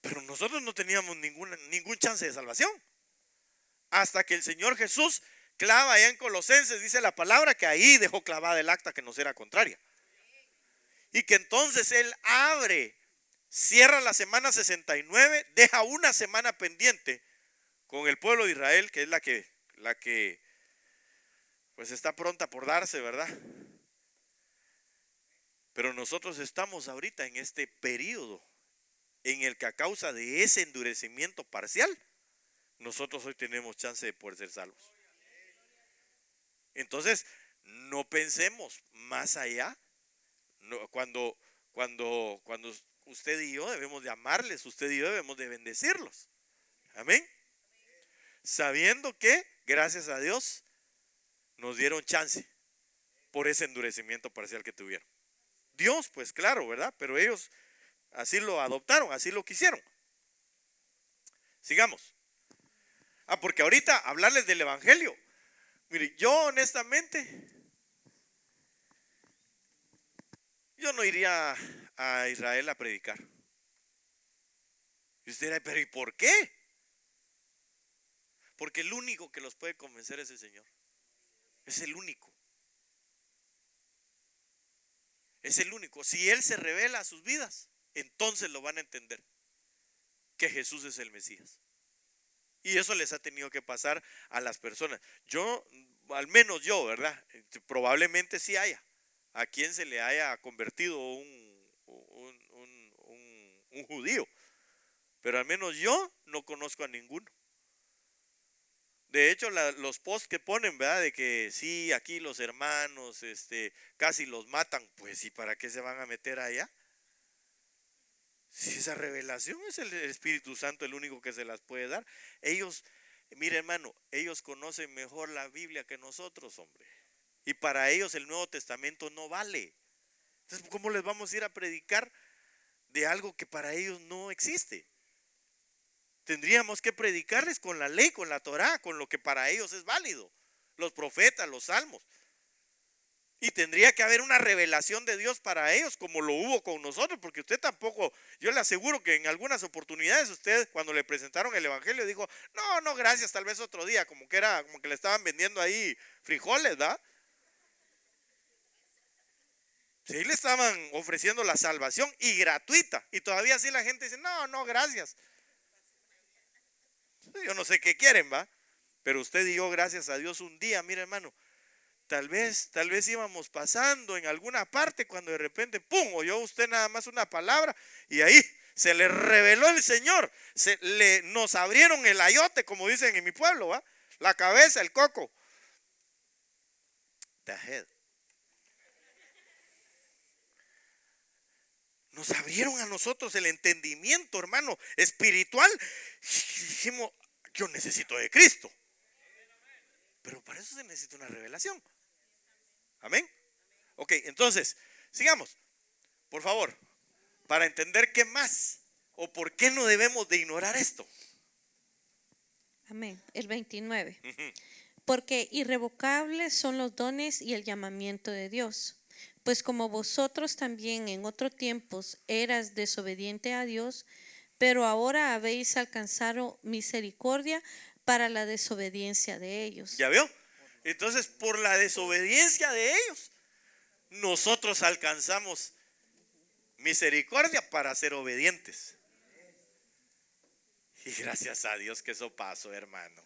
S1: Pero nosotros no teníamos ningún chance de salvación. Hasta que el Señor Jesús clava allá en Colosenses, dice la palabra, que ahí dejó clavada el acta que nos era contraria. Y que entonces Él cierra la semana 69, deja una semana pendiente con el pueblo de Israel, que es la que pues está pronta por darse, ¿verdad? Pero nosotros estamos ahorita en este periodo en el que a causa de ese endurecimiento parcial, nosotros hoy tenemos chance de poder ser salvos. Entonces, no pensemos más allá. Cuando usted y yo debemos de amarles, usted y yo debemos de bendecirlos. Amén. Sabiendo que, gracias a Dios, nos dieron chance por ese endurecimiento parcial que tuvieron. Dios, pues claro, ¿verdad? Pero ellos así lo adoptaron, así lo quisieron. Sigamos. Porque ahorita hablarles del evangelio. Mire, yo honestamente, yo no iría a Israel a predicar. Y usted dirá, pero ¿y por qué? Porque el único que los puede convencer es el Señor. Es el único. Es el único. Si Él se revela a sus vidas, entonces lo van a entender, que Jesús es el Mesías. Y eso les ha tenido que pasar a las personas. Yo, al menos yo, ¿verdad? Probablemente sí haya a quien se le haya convertido un judío. Pero al menos yo no conozco a ninguno. De hecho, los posts que ponen, ¿verdad? De que sí, aquí los hermanos casi los matan. Pues, ¿y para qué se van a meter allá? Si esa revelación es el Espíritu Santo el único que se las puede dar. Ellos, mire hermano, ellos conocen mejor la Biblia que nosotros, hombre. Y para ellos el Nuevo Testamento no vale. Entonces, ¿cómo les vamos a ir a predicar de algo que para ellos no existe? Tendríamos que predicarles con la ley, con la Torá, con lo que para ellos es válido. Los profetas, los salmos. Y tendría que haber una revelación de Dios para ellos, como lo hubo con nosotros, porque usted tampoco, yo le aseguro que en algunas oportunidades usted, cuando le presentaron el evangelio, dijo, no, gracias, tal vez otro día, como que le estaban vendiendo ahí frijoles, ¿verdad? Sí, le estaban ofreciendo la salvación y gratuita, y todavía así la gente dice, no, gracias. Yo no sé qué quieren, ¿va? Pero usted y yo, gracias a Dios, un día, mire hermano, tal vez íbamos pasando en alguna parte cuando de repente, ¡pum!, oyó usted nada más una palabra y ahí se le reveló el Señor. Nos abrieron el ayote, como dicen en mi pueblo, ¿va? La cabeza, el coco. The head. Nos abrieron a nosotros el entendimiento, hermano, espiritual. Dijimos, yo necesito de Cristo. Pero para eso se necesita una revelación. Amén. Ok, entonces, sigamos, por favor, para entender qué más o por qué no debemos de ignorar esto.
S2: Amén. El 29.
S1: Ujú.
S2: Porque irrevocables son los dones y el llamamiento de Dios. Pues como vosotros también en otros tiempos eras desobediente a Dios, pero ahora habéis alcanzado misericordia para la desobediencia de ellos.
S1: ¿Ya vio? Entonces, por la desobediencia de ellos, nosotros alcanzamos misericordia para ser obedientes. Y gracias a Dios que eso pasó, hermano.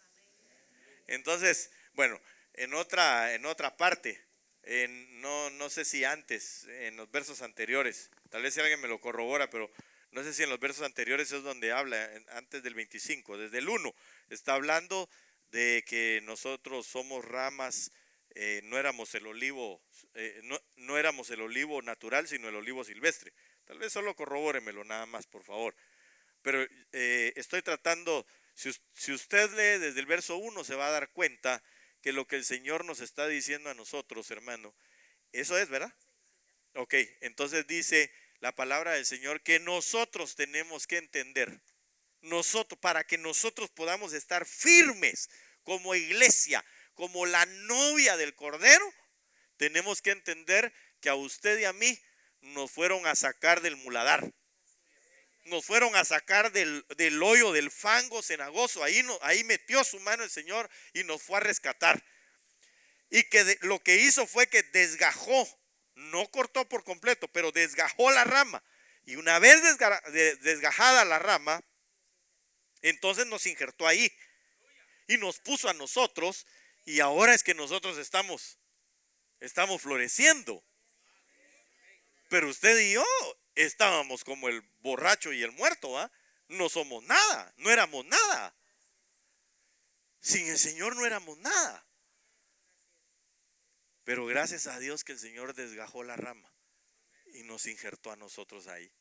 S1: Entonces, bueno, en otra parte, no sé si antes, en los versos anteriores, tal vez si alguien me lo corrobora, pero no sé si en los versos anteriores es donde habla, antes del 25, desde el 1, está hablando de que nosotros somos ramas, no éramos el olivo, no éramos el olivo natural, sino el olivo silvestre. Tal vez solo corrobóremelo nada más, por favor. Pero estoy tratando, si usted lee desde el verso 1 se va a dar cuenta que lo que el Señor nos está diciendo a nosotros, hermano, eso es, ¿verdad? Ok, entonces dice la palabra del Señor que nosotros tenemos que entender, nosotros, para que nosotros podamos estar firmes como iglesia, como la novia del Cordero, tenemos que entender que a usted y a mí nos fueron a sacar del muladar. Nos fueron a sacar del hoyo, del fango cenagoso. Ahí metió su mano el Señor y nos fue a rescatar. Y que lo que hizo fue que desgajó, no cortó por completo, pero desgajó la rama. Y una vez desgajada la rama, entonces nos injertó ahí y nos puso a nosotros. Y ahora es que nosotros estamos floreciendo. Pero usted y yo estábamos como el borracho y el muerto, ¿ah? No somos nada, no éramos nada. Sin el Señor no éramos nada. Pero gracias a Dios que el Señor desgajó la rama y nos injertó a nosotros ahí.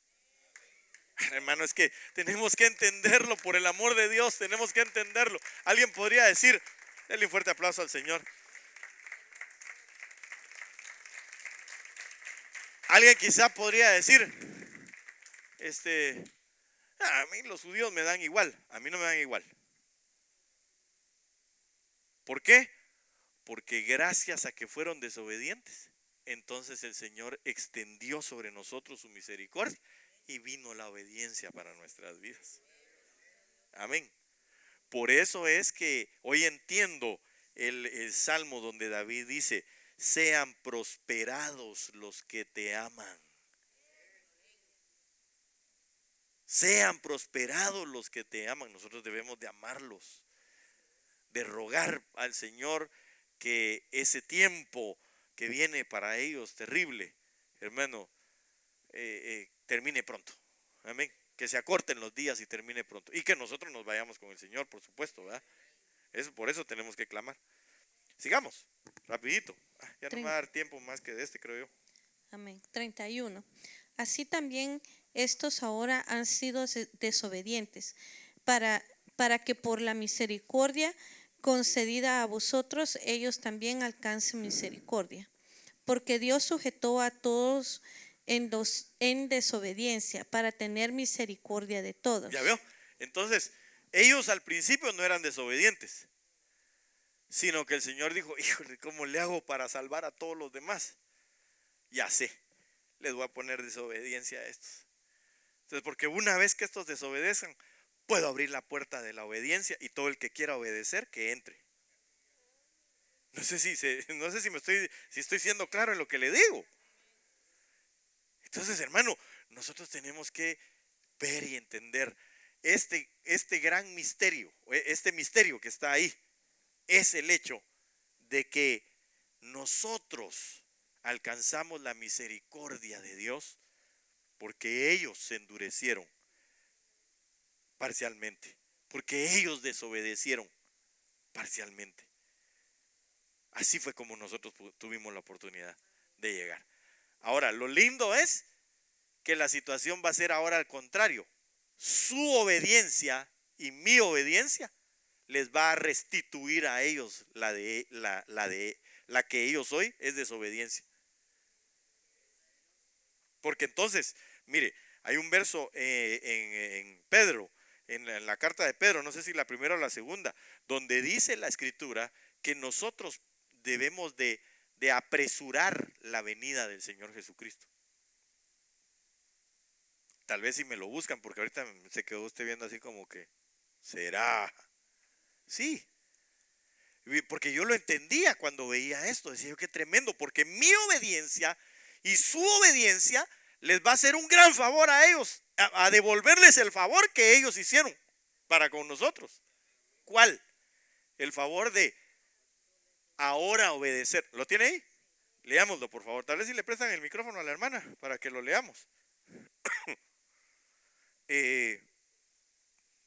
S1: Hermano, es que tenemos que entenderlo, por el amor de Dios, tenemos que entenderlo. Alguien podría decir, denle un fuerte aplauso al Señor. Alguien quizá podría decir, a mí los judíos me dan igual, a mí no me dan igual. ¿Por qué? Porque gracias a que fueron desobedientes, entonces el Señor extendió sobre nosotros su misericordia y vino la obediencia para nuestras vidas. Amén. Por eso es que hoy entiendo el salmo donde David dice, sean prosperados los que te aman. Sean prosperados los que te aman. Nosotros debemos de amarlos, de rogar al Señor que ese tiempo que viene para ellos terrible, hermano, termine pronto. Amén. Que se acorten los días y termine pronto. Y que nosotros nos vayamos con el Señor, por supuesto, ¿verdad? Por eso tenemos que clamar. Sigamos, rapidito. Ya no me va a dar tiempo más que de creo yo.
S2: Amén. 31. Así también estos ahora han sido desobedientes, para que por la misericordia concedida a vosotros, ellos también alcancen misericordia. Porque Dios sujetó a todos en desobediencia para tener misericordia de todos.
S1: ¿Ya veo? Entonces, ellos al principio no eran desobedientes, sino que el Señor dijo, híjole, ¿cómo le hago para salvar a todos los demás? Ya sé, les voy a poner desobediencia a estos. Entonces, porque una vez que estos desobedezcan, puedo abrir la puerta de la obediencia y todo el que quiera obedecer, que entre. No sé si estoy siendo claro en lo que le digo. Entonces, hermano, nosotros tenemos que ver y entender este gran misterio, este misterio que está ahí, es el hecho de que nosotros alcanzamos la misericordia de Dios porque ellos se endurecieron parcialmente, porque ellos desobedecieron parcialmente. Así fue como nosotros tuvimos la oportunidad de llegar. Ahora, lo lindo es que la situación va a ser ahora al contrario. Su obediencia y mi obediencia les va a restituir a ellos la que ellos hoy es desobediencia. Porque entonces, mire, hay un verso en Pedro, en la carta de Pedro, no sé si la primera o la segunda, donde dice la escritura que nosotros debemos de apresurar la venida del Señor Jesucristo. Tal vez si me lo buscan, porque ahorita se quedó usted viendo así como que, ¿será? Sí, porque yo lo entendía cuando veía esto, decía yo qué tremendo, porque mi obediencia y su obediencia les va a hacer un gran favor a ellos, a devolverles el favor que ellos hicieron para con nosotros. ¿Cuál? El favor de ahora obedecer. ¿Lo tiene ahí? Leámoslo, por favor. Tal vez si le prestan el micrófono a la hermana para que lo leamos.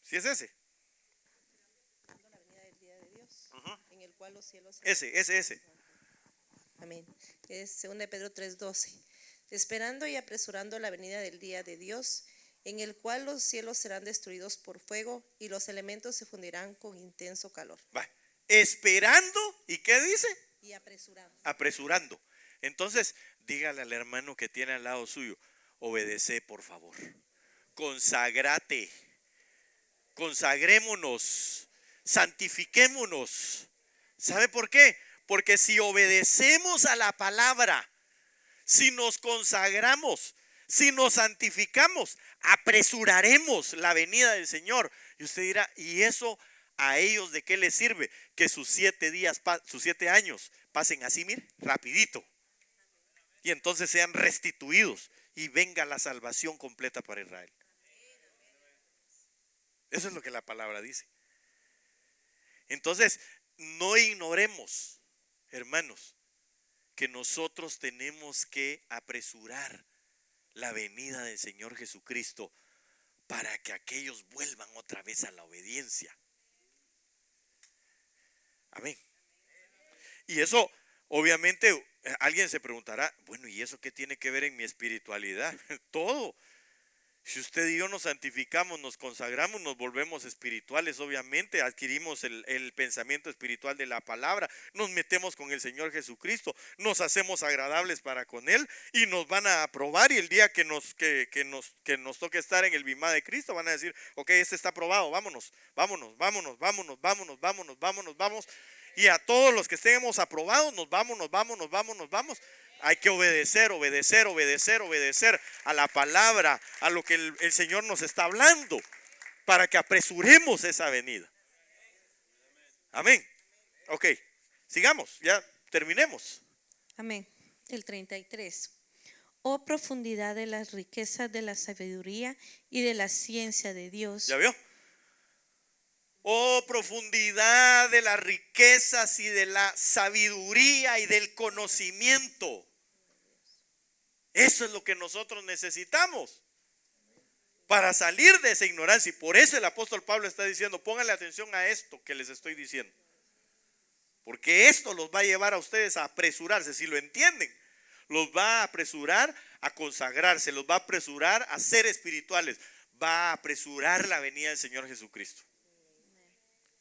S1: Si es ese.
S3: La venida del día de Dios, en el cual los cielos.
S1: Ese.
S3: Amén. Es 2 Pedro 3:12. Esperando y apresurando la venida del día de Dios, en el cual los cielos serán destruidos por fuego y los elementos se fundirán con intenso calor.
S1: Va. Esperando, ¿y qué dice?
S3: Y apresurando.
S1: Apresurando. Entonces, dígale al hermano que tiene al lado suyo, obedece por favor. Consagrate. Consagrémonos. Santifiquémonos. ¿Sabe por qué? Porque si obedecemos a la palabra, si nos consagramos, si nos santificamos, apresuraremos la venida del Señor. Y usted dirá, ¿y eso a ellos de qué les sirve? Que sus 7 días, sus 7 años pasen así, mire, rapidito. Y entonces sean restituidos y venga la salvación completa para Israel. Eso es lo que la palabra dice. Entonces, no ignoremos, hermanos, que nosotros tenemos que apresurar la venida del Señor Jesucristo para que aquellos vuelvan otra vez a la obediencia. Amén. Y eso, obviamente, alguien se preguntará, bueno, ¿y eso qué tiene que ver en mi espiritualidad? Todo. Si usted y yo nos santificamos, nos consagramos, nos volvemos espirituales, obviamente, adquirimos el pensamiento espiritual de la palabra, nos metemos con el Señor Jesucristo, nos hacemos agradables para con Él y nos van a aprobar, y el día que nos toque estar en el bimá de Cristo van a decir, ok, este está aprobado, vámonos. Y a todos los que estemos aprobados, nos vamos. Hay que obedecer a la palabra, a lo que el Señor nos está hablando, para que apresuremos esa venida. Amén. Ok, sigamos, ya terminemos.
S2: Amén. El 33. Oh profundidad de las riquezas de la sabiduría y de la ciencia de Dios.
S1: ¿Ya vio? Oh profundidad de las riquezas y de la sabiduría y del conocimiento. Eso es lo que nosotros necesitamos para salir de esa ignorancia. Y por eso el apóstol Pablo está diciendo, pónganle atención a esto que les estoy diciendo. Porque esto los va a llevar a ustedes a apresurarse, si lo entienden. Los va a apresurar a consagrarse, los va a apresurar a ser espirituales. Va a apresurar la venida del Señor Jesucristo.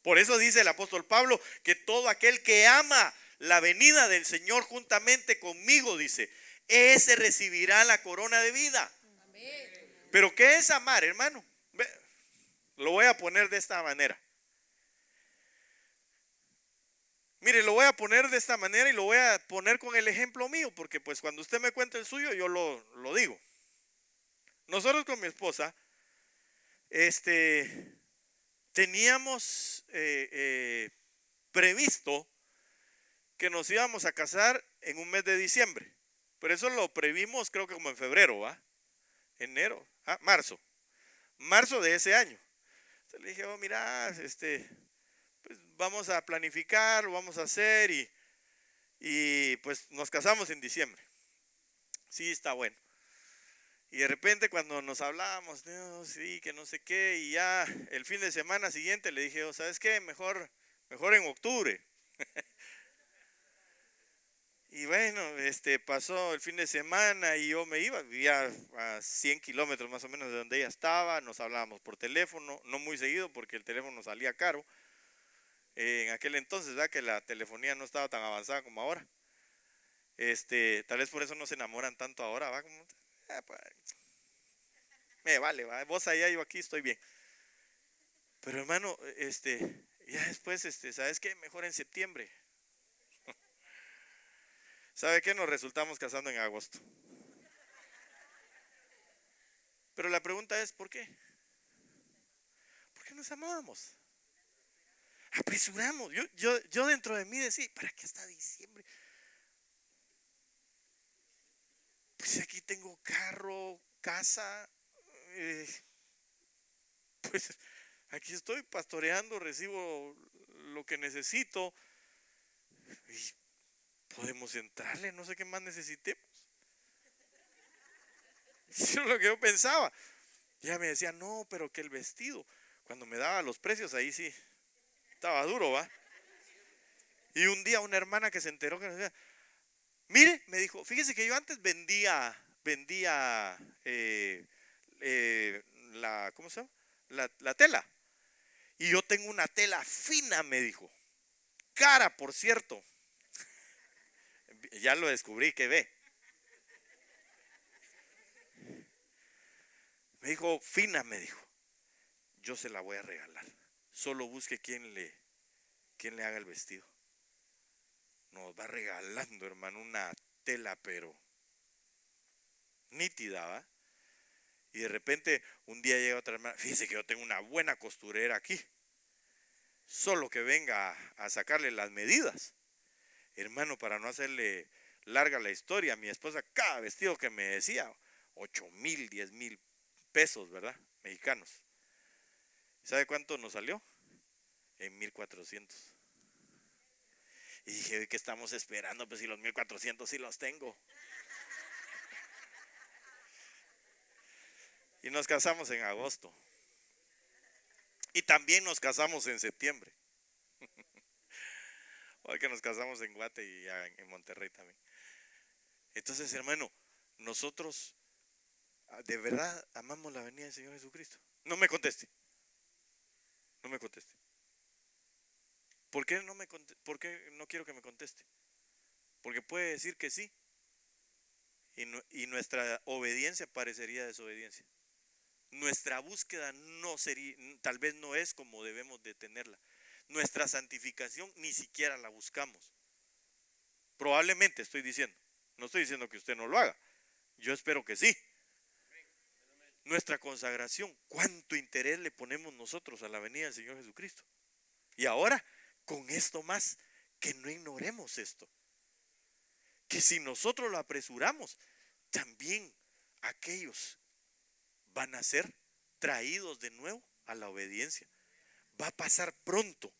S1: Por eso dice el apóstol Pablo que todo aquel que ama la venida del Señor juntamente conmigo, dice, ese recibirá la corona de vida. Pero ¿qué es amar, hermano? Lo voy a poner de esta manera. Mire, lo voy a poner de esta manera y lo voy a poner con el ejemplo mío, porque pues cuando usted me cuenta el suyo, yo lo digo. Nosotros con mi esposa, teníamos previsto que nos íbamos a casar en un mes de diciembre. Pero eso lo previmos creo que como en febrero, ¿va? Marzo de ese año. Entonces le dije, oh, mira, pues vamos a planificar, lo vamos a hacer y pues nos casamos en diciembre. Sí, está bueno. Y de repente cuando nos hablábamos, no, sí, que no sé qué, y ya el fin de semana siguiente le dije, oh, ¿sabes qué? Mejor en octubre. Y bueno, pasó el fin de semana y yo vivía a 100 kilómetros más o menos de donde ella estaba, nos hablábamos por teléfono, no muy seguido porque el teléfono salía caro. En aquel entonces, ¿verdad? Que la telefonía no estaba tan avanzada como ahora. Tal vez por eso no se enamoran tanto ahora, ¿va? Pues, me vale, ¿va? Vos allá, yo aquí estoy bien. Pero hermano, ya después, ¿sabes qué? Mejor en septiembre. ¿Sabe qué? Nos resultamos casando en agosto. Pero la pregunta es, ¿por qué? ¿Por qué nos amábamos? Apresuramos. Yo dentro de mí decía, ¿para qué hasta diciembre? Pues aquí tengo carro, casa, pues aquí estoy pastoreando, recibo lo que necesito y podemos entrarle, no sé qué más necesitemos. Eso es lo que yo pensaba. Ya me decía, no, pero que el vestido, cuando me daba los precios, ahí sí, estaba duro, ¿va? Y un día una hermana que se enteró, que decía, mire, me dijo, fíjese que yo antes vendía ¿cómo se llama? La tela. Y yo tengo una tela fina, me dijo. Cara, por cierto. Ya lo descubrí, que ve. Me dijo, fina, me dijo. Yo se la voy a regalar. Solo busque quien le haga el vestido. Nos va regalando, hermano, una tela, pero nítida, ¿va? Y de repente un día llega otra hermana, fíjese que yo tengo una buena costurera aquí, solo que venga a sacarle las medidas. Hermano, para no hacerle larga la historia, mi esposa, cada vestido que me decía, 8,000, 10,000 pesos, ¿verdad? Mexicanos. ¿Sabe cuánto nos salió? En 1,400. Y dije, ¿qué estamos esperando? Pues si los 1,400 sí los tengo. Y nos casamos en agosto. Y también nos casamos en septiembre. Porque nos casamos en Guate y en Monterrey también. Entonces, hermano, nosotros de verdad amamos la venida del Señor Jesucristo. No me conteste. No me conteste. ¿Por qué por qué no quiero que me conteste? Porque puede decir que sí. Y nuestra obediencia parecería desobediencia. Nuestra búsqueda no sería, tal vez no es como debemos de tenerla. Nuestra santificación ni siquiera la buscamos. Probablemente estoy diciendo. No estoy diciendo que usted no lo haga. Yo espero que sí. Nuestra consagración, ¿cuánto interés le ponemos nosotros a la venida del Señor Jesucristo? Y ahora, con esto más, que no ignoremos esto. Que si nosotros lo apresuramos, también aquellos van a ser traídos de nuevo a la obediencia. Va a pasar pronto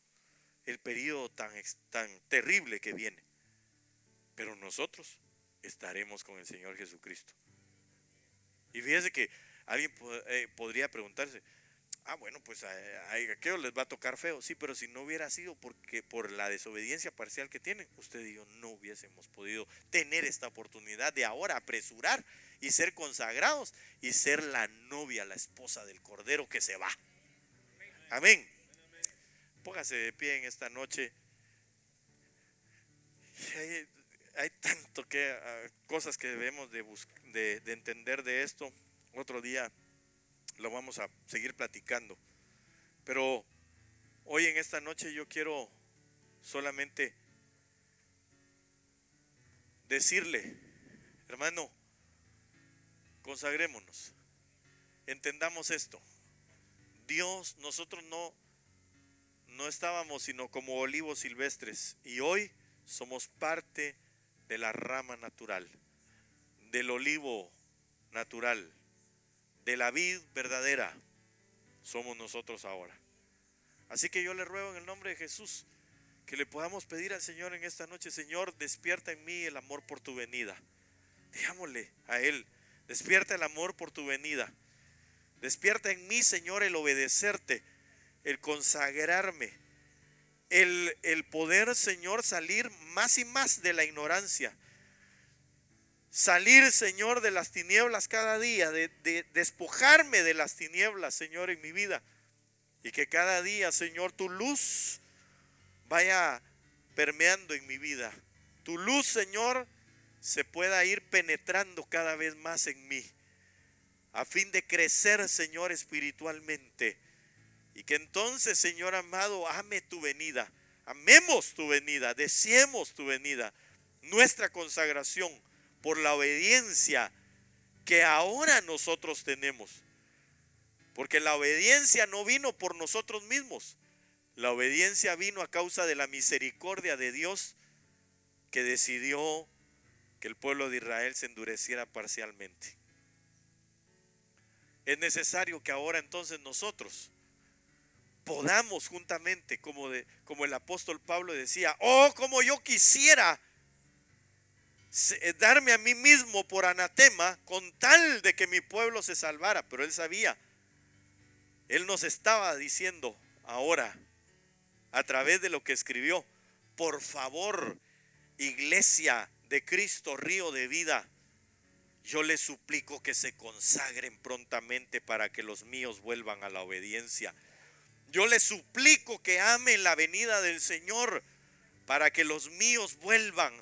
S1: el periodo tan terrible que viene. Pero nosotros estaremos con el Señor Jesucristo. Y fíjese que alguien podría preguntarse, bueno, pues a aquellos les va a tocar feo. Sí, pero si no hubiera sido por la desobediencia parcial que tienen, usted y yo no hubiésemos podido tener esta oportunidad de ahora apresurar y ser consagrados y ser la novia, la esposa del Cordero que se va. Amén. Póngase de pie en esta noche. Hay tanto cosas que debemos de entender de esto. Otro día lo vamos a seguir platicando. Pero hoy en esta noche yo quiero solamente decirle, hermano, consagrémonos. Entendamos esto. Dios, nosotros no estábamos sino como olivos silvestres, y hoy somos parte de la rama natural, del olivo natural, de la vid verdadera. Somos nosotros ahora. Así que yo le ruego en el nombre de Jesús que le podamos pedir al Señor en esta noche: Señor, despierta en mí el amor por tu venida. Digámosle a Él: despierta el amor por tu venida. Despierta en mí, Señor, el obedecerte, el consagrarme, el poder, Señor, salir más y más de la ignorancia. Salir, Señor, de las tinieblas cada día, de despojarme de las tinieblas, Señor, en mi vida. Y que cada día, Señor, tu luz vaya permeando en mi vida. Tu luz, Señor, se pueda ir penetrando cada vez más en mí. a fin de crecer, Señor, espiritualmente. Y que entonces, Señor amado, ame tu venida, amemos tu venida, deseemos tu venida, nuestra consagración por la obediencia que ahora nosotros tenemos. Porque la obediencia no vino por nosotros mismos. La obediencia vino a causa de la misericordia de Dios, que decidió que el pueblo de Israel se endureciera parcialmente. Es necesario que ahora entonces nosotros podamos juntamente, como el apóstol Pablo decía, oh, como yo quisiera darme a mí mismo por anatema con tal de que mi pueblo se salvara. Pero él sabía, él nos estaba diciendo ahora a través de lo que escribió: por favor, iglesia de Cristo, río de vida, yo les suplico que se consagren prontamente para que los míos vuelvan a la obediencia. Yo les suplico que amen la venida del Señor para que los míos vuelvan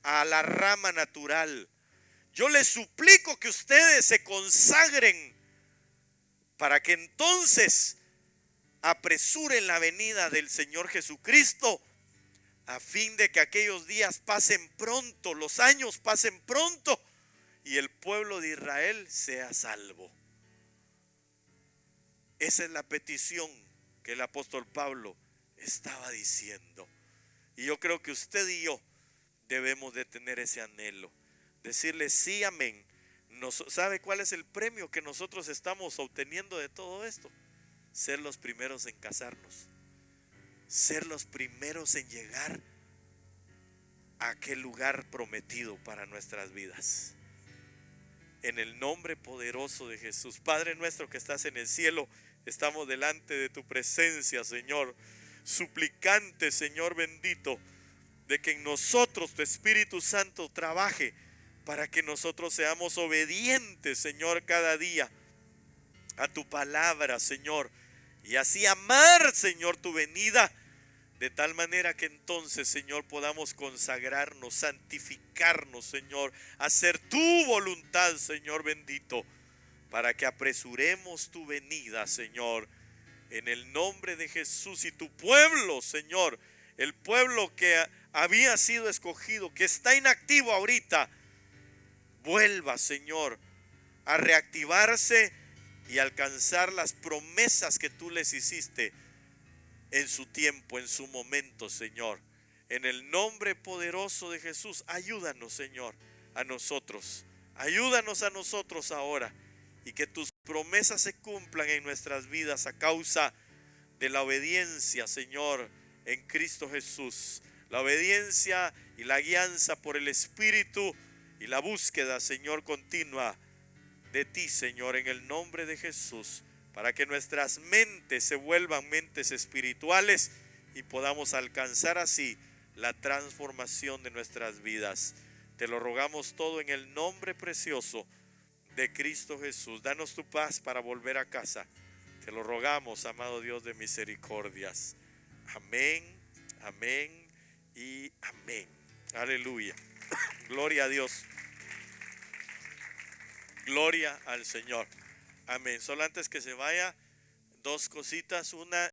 S1: a la rama natural. Yo les suplico que ustedes se consagren para que entonces apresuren la venida del Señor Jesucristo, a fin de que aquellos días pasen pronto, los años pasen pronto y el pueblo de Israel sea salvo. Esa es la petición que el apóstol Pablo estaba diciendo. Y yo creo que usted y yo debemos de tener ese anhelo, decirle sí, amén. ¿Sabe cuál es el premio que nosotros estamos obteniendo de todo esto? Ser los primeros en casarnos, ser los primeros en llegar a aquel lugar prometido para nuestras vidas. En el nombre poderoso de Jesús. Padre nuestro que estás en el cielo, estamos delante de tu presencia, Señor, suplicante, Señor bendito, de que en nosotros tu Espíritu Santo trabaje para que nosotros seamos obedientes, Señor, cada día a tu palabra, Señor, y así amar, Señor, tu venida, de tal manera que entonces, Señor, podamos consagrarnos, santificarnos, Señor, hacer tu voluntad, Señor bendito, para que apresuremos tu venida, Señor, en el nombre de Jesús. Y tu pueblo, Señor, el pueblo que había sido escogido, que está inactivo ahorita, vuelva, Señor, a reactivarse y alcanzar las promesas que tú les hiciste en su tiempo, en su momento, Señor. En el nombre poderoso de Jesús, ayúdanos, Señor, a nosotros. Ayúdanos a nosotros ahora, y que tus promesas se cumplan en nuestras vidas a causa de la obediencia, Señor, en Cristo Jesús. La obediencia y la guianza por el Espíritu y la búsqueda, Señor, continua de ti, Señor, en el nombre de Jesús, para que nuestras mentes se vuelvan mentes espirituales y podamos alcanzar así la transformación de nuestras vidas. Te lo rogamos todo en el nombre precioso de Cristo Jesús. Danos tu paz para volver a casa. Te lo rogamos, amado Dios de misericordias. Amén, amén y amén. Aleluya. Gloria a Dios. Gloria al Señor. Amén. Solo antes que se vaya, dos cositas. Una,